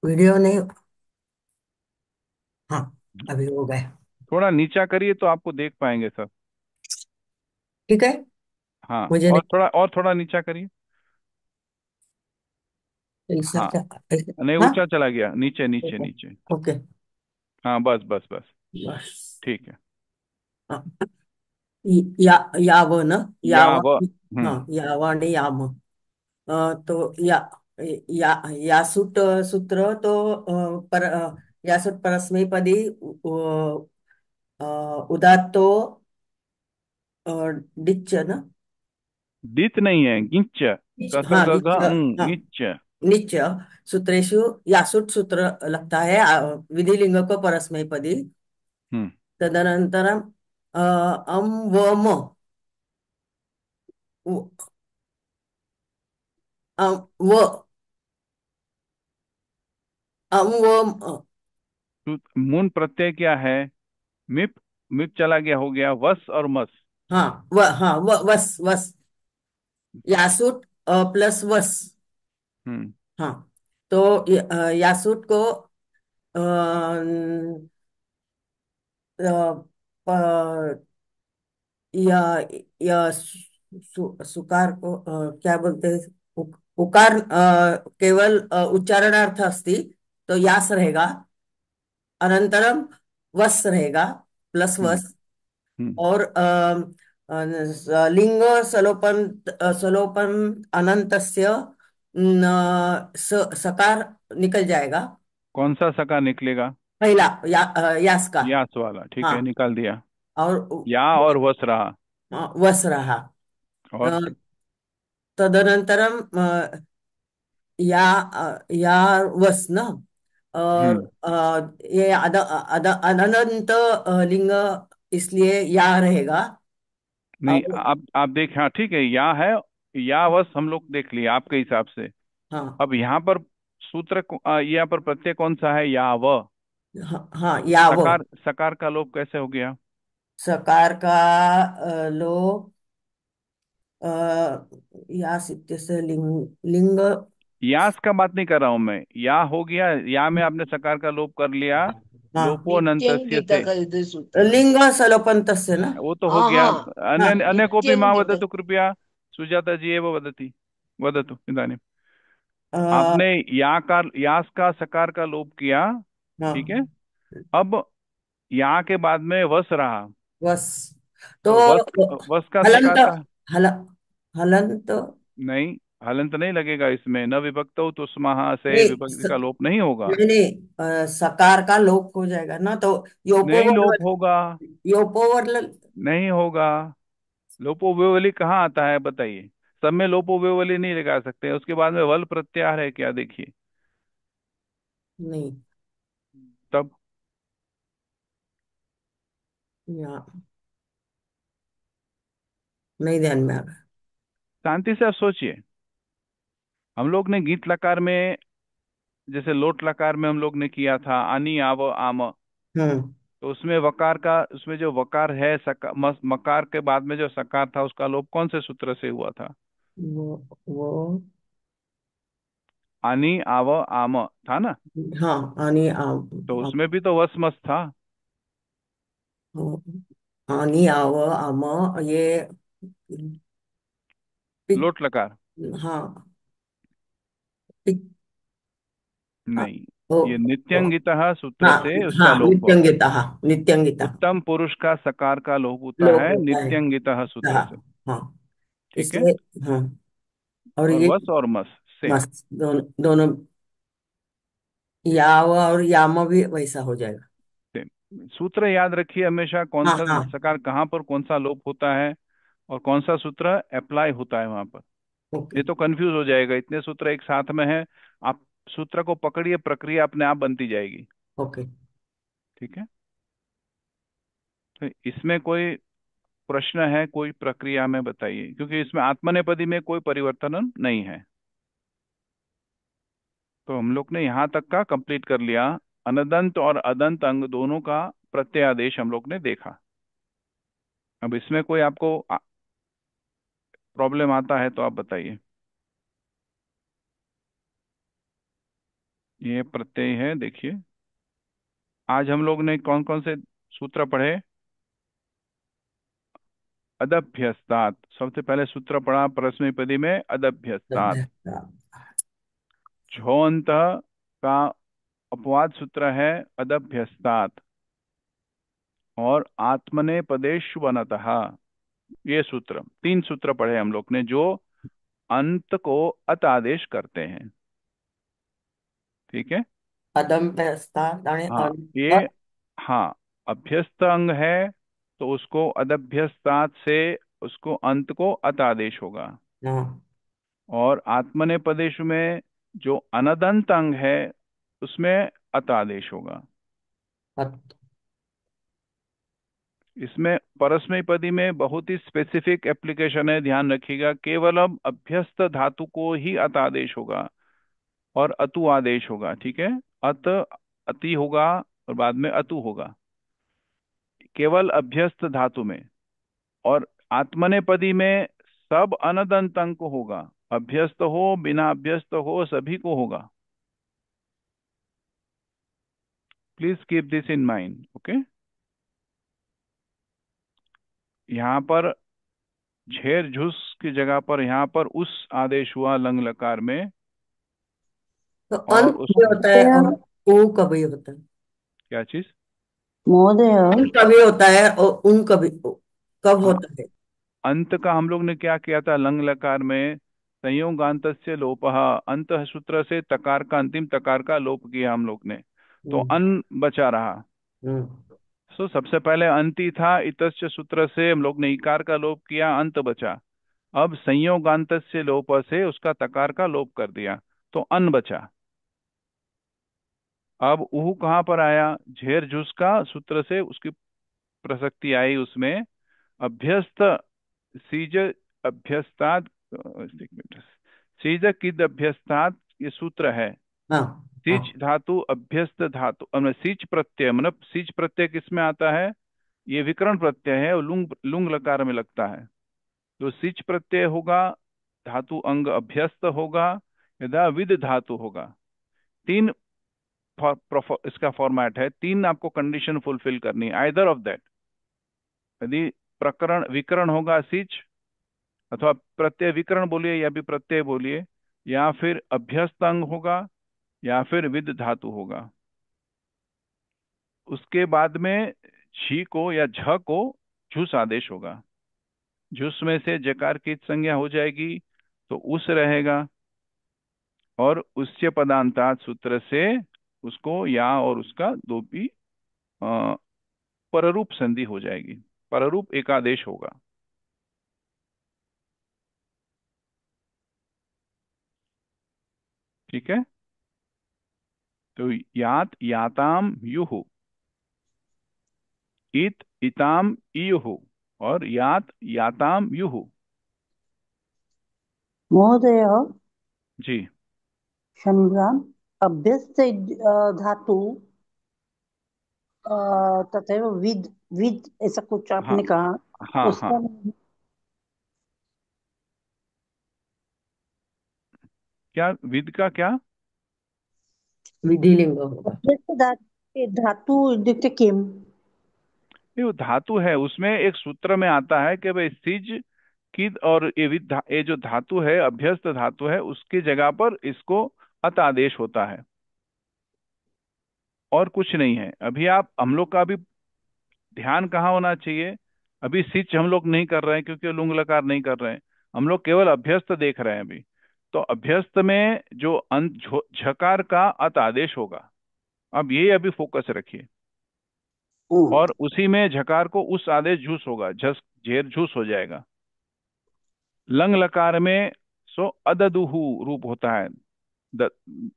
वीडियो नहीं। हाँ, अभी हो गया। थोड़ा नीचा करिए तो आपको देख पाएंगे सब। ठीक है, हाँ, मुझे और नहीं थोड़ा नीचा करिए। ऐसा हाँ, क्या? नहीं, हाँ, ऊंचा चला गया, नीचे नीचे नीचे। ओके, हाँ, बस बस बस, बस। ठीक है। हाँ, याव न, याव। याव। हम्म। हाँ, याव आणि याम। तो यासुट सूत्र तो यासुट परस्मैपदी उदात्तो डिच्च न। दित नहीं है, गिच्च। हाँ, गिच्च। हाँ, गिच्च। निच्च सूत्रेषु यासुट सूत्र लगता है विधिलिंग को परस्मैपदी। हम्म। तदनंतरम अम व म अम व अम व मून प्रत्यय क्या है? मिप। मिप चला गया, हो गया वस और मस। हाँ वस वस। यासुट प्लस वस। हम्म। हाँ, तो यासुट को अ, प- या या सुकार को क्या बोलते हैं? उकार केवल उच्चारणार्थ अस्ति, तो यास रहेगा। अनंतरम वस रहेगा, प्लस हम्म। वस। हम्म। और लिंग सलोपन सलोपन अनंतस्य सकार निकल जाएगा। कौन सा सका निकलेगा? पहला यास का। यास वाला, ठीक हाँ, है, निकाल दिया। और या और वस रहा। वस रहा। और अ, तदनंतरम या वस न। और हम्म। ये अनंत लिंग, इसलिए या रहेगा। नहीं, और आप देख, हाँ ठीक है, या है। या वस हम लोग देख लिया आपके हिसाब से। हाँ अब यहाँ पर यहाँ पर प्रत्यय कौन सा है? या व। हाँ हाँ, या वो सकार सकार का लोप कैसे हो गया? सकार का लोप अ, यास इत्यस्य लिंग लिंग। यास का बात नहीं कर रहा हूं मैं, या हो गया, या में आपने सकार का लोप कर लिया। हाँ, लोपो नित्यं अनन्तस्य से। गीतकल्पसूत्रम्। लिंग सलोपन तस्य न। वो तो हो गया। आहा, हाँ अन्य अन्य कोऽपि नित्यं मा गीत वदतु कृपया। सुजाता जी एव वदति। वदतु इदानीं। अ, आपने यास का सकार का लोप किया। ठीक है। हाँ, अब या के बाद में वस रहा। बस। तो तो वस का हलंत सकार का। हल हलंत नहीं, हलंत नहीं लगेगा इसमें। न विभक्तो तुस्मः से नहीं विभक्ति का लोप नहीं होगा। नहीं नहीं, सकार का लोप हो जाएगा ना, तो नहीं योपोवर लोप होगा। योपोवर नहीं होगा। लोपो व्यवली कहाँ आता है बताइए? सब में लोपो व्यवली नहीं लगा सकते, उसके बाद में वल प्रत्याहार है क्या, देखिए। नहीं। तब या नहीं, ध्यान में आ रहा। शांति से आप सोचिए। हम लोग ने गीत लकार में, जैसे लोट लकार में हम लोग ने किया था अनि आव आम। हम्म। तो उसमें जो वकार है, मकार के बाद में जो सकार था, उसका लोप कौन से सूत्र से हुआ था? वो आनी आव आम था ना, हाँ, आणि तो उसमें भी तो वस मस था। आणि आव आम, ये पिक, लोट लकार हाँ, पिक, हाँ, नहीं, ओ, ये ओ, नित्यंगितः सूत्र हाँ, से उसका हाँ, लोप हुआ। नित्यंगिता, हाँ, नित्यंगिता उत्तम पुरुष का सकार का लोप होता लोप है होता है। नित्यंगितः सूत्र हाँ, से। हाँ, ठीक है। इसलिए, हाँ, और और ये वस और मस सेम। मस्त, दोनों दोनों, याव और याम भी वैसा हो जाएगा। सेम सूत्र याद रखिए हमेशा, कौन हाँ, सा हाँ, सकार कहाँ पर कौन सा लोप होता है और कौन सा सूत्र अप्लाई होता है वहां पर। ओके, ये तो कंफ्यूज हो जाएगा, इतने सूत्र एक साथ में है। आप सूत्र को पकड़िए, प्रक्रिया अपने आप बनती जाएगी। ओके। ठीक है। तो इसमें कोई प्रश्न है, कोई प्रक्रिया में बताइए, क्योंकि इसमें आत्मनेपदी में कोई परिवर्तन नहीं है। तो हम लोग ने यहाँ तक का कंप्लीट कर लिया। अनदंत और अदंत अंग दोनों का प्रत्ययादेश हम लोग ने देखा। अब इसमें कोई आपको प्रॉब्लम आता है तो आप बताइए। ये प्रत्यय है, देखिए आज हम लोग ने कौन कौन से सूत्र पढ़े। अदभ्यस्तात्, सबसे पहले सूत्र पढ़ा परस्मैपदी में अदभ्यस्तात्। झोंत का अपवाद सूत्र है अदभ्यस्तात्। और आत्मनेपदेषु वनतः, ये सूत्र, तीन सूत्र पढ़े हम लोग ने जो अंत को अत आदेश करते हैं। ठीक है। अदम पेस्ता आणि हाँ अंत। ये, हाँ, अभ्यस्त अंग है तो उसको अदभ्यस्तात से उसको अंत को अत आदेश होगा। हाँ, और आत्मनेपदेशु में जो अनदंत अंग है उसमें अत आदेश होगा। अत- इसमें परस्मैपदी में बहुत ही स्पेसिफिक एप्लीकेशन है, ध्यान रखिएगा। केवल अब अभ्यस्त धातु को ही अत आदेश होगा और अतु आदेश होगा। ठीक है। अत अति होगा और बाद में अतु होगा, केवल अभ्यस्त धातु में। और आत्मनेपदी में सब अनदंत अंक होगा, अभ्यस्त हो बिना अभ्यस्त हो सभी को होगा। Please keep this in mind. Okay. यहाँ पर झेर झुस की जगह पर यहाँ पर उस आदेश हुआ लंग लकार में। तो और अंत उस भी होता है और ऊ कभी होता है। क्या चीज। महोदय, अंत कभी होता है और उन कभी कब हाँ, होता है। अंत का हम लोग ने क्या किया था लंग लकार में, संयोगांतस्य लोपः, अंत सूत्र से तकार का, अंतिम तकार का लोप किया हम लोग ने, तो हम्म, अन बचा रहा। हम्म, सो सबसे पहले अंति था, इतस्य सूत्र से हम लोग ने इकार का लोप किया, अंत बचा। अब संयोगांतस्य लोप से उसका तकार का लोप कर दिया तो अन बचा। अब उहु कहाँ पर आया, झेर झुस का सूत्र से उसकी प्रसक्ति आई उसमें। अभ्यस्त सीज अभ्यस्ताद, एक मिनट, सीज किद अभ्यस्ताद, ये सूत्र है। हाँ, सीच हाँ, धातु अभ्यस्त धातु, सीच प्रत्यय, मतलब सीच प्रत्यय किसमें आता है, ये विकर्ण प्रत्यय है और लुंग लुंग लकार में लगता है। तो सिच प्रत्यय होगा, धातु अंग अभ्यस्त होगा, यदा विद धातु होगा। तीन इसका फॉर्मेट है, तीन आपको कंडीशन फुलफिल करनी है, आइदर ऑफ दैट। यदि प्रकरण विकरण होगा सिच, अथवा प्रत्यय विकरण बोलिए या भी प्रत्यय बोलिए, या फिर अभ्यस्त अंग होगा, या फिर विद धातु होगा। उसके बाद में झी को या झ को झुस आदेश होगा। झुस में से जकार की संज्ञा हो जाएगी तो उस रहेगा। और उच्च पदांतात सूत्र से उसको या और उसका दो भी पररूप संधि हो जाएगी, पररूप एकादेश होगा। ठीक है। तो यात याताम युहु, इत इताम इयुहु, और यात याताम युहु। महोदय, जी। क्षम्यतां, अभ्यस्त धातु तथैव विद विद ऐसा कुछ हाँ आपने कहा, हाँ उसका हाँ। क्या विद का क्या? विधिलिंग होगा। धातु इत्युक्ते किम्? ये वो धातु है, उसमें एक सूत्र में आता है कि भाई सिज किद, और ये ये जो धातु है अभ्यस्त धातु है, उसकी जगह पर इसको अत आदेश होता है, और कुछ नहीं है। अभी आप हम लोग का भी ध्यान कहाँ होना चाहिए? अभी सिच हम लोग नहीं कर रहे हैं क्योंकि लुंग लकार नहीं कर रहे हैं, हम लोग केवल अभ्यस्त देख रहे हैं अभी। तो अभ्यस्त में जो अंत झकार का अत आदेश होगा, अब ये अभी फोकस रखिए। और उसी में झकार को उस आदेश झूस होगा, झस झेर झूस हो जाएगा। लंग लकार में सो अददुहु रूप होता है। द,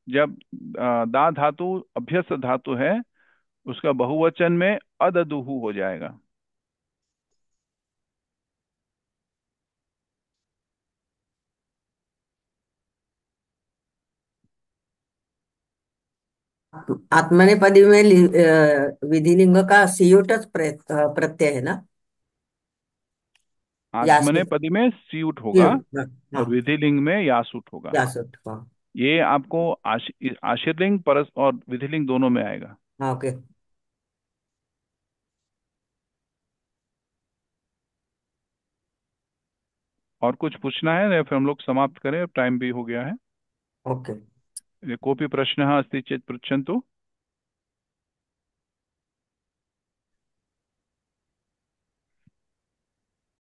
जब दा धातु अभ्यस्त धातु है, उसका बहुवचन में अददुहु हो जाएगा। आत्मनेपदी में विधिलिंग का सियोटस प्रत्यय है ना? यासूट। आत्मनेपदी में सीउट होगा, सियोट, हाँ हाँ, और विधिलिंग में यासूट होगा। यासूट, हाँ ये आपको आशीर्लिंग परस और विधिलिंग दोनों में आएगा। हाँ, ओके। और कुछ पूछना है या फिर हम लोग समाप्त करें? टाइम भी हो गया है। ओके। कोऽपि प्रश्नः अस्ति चेत् पृच्छन्तु।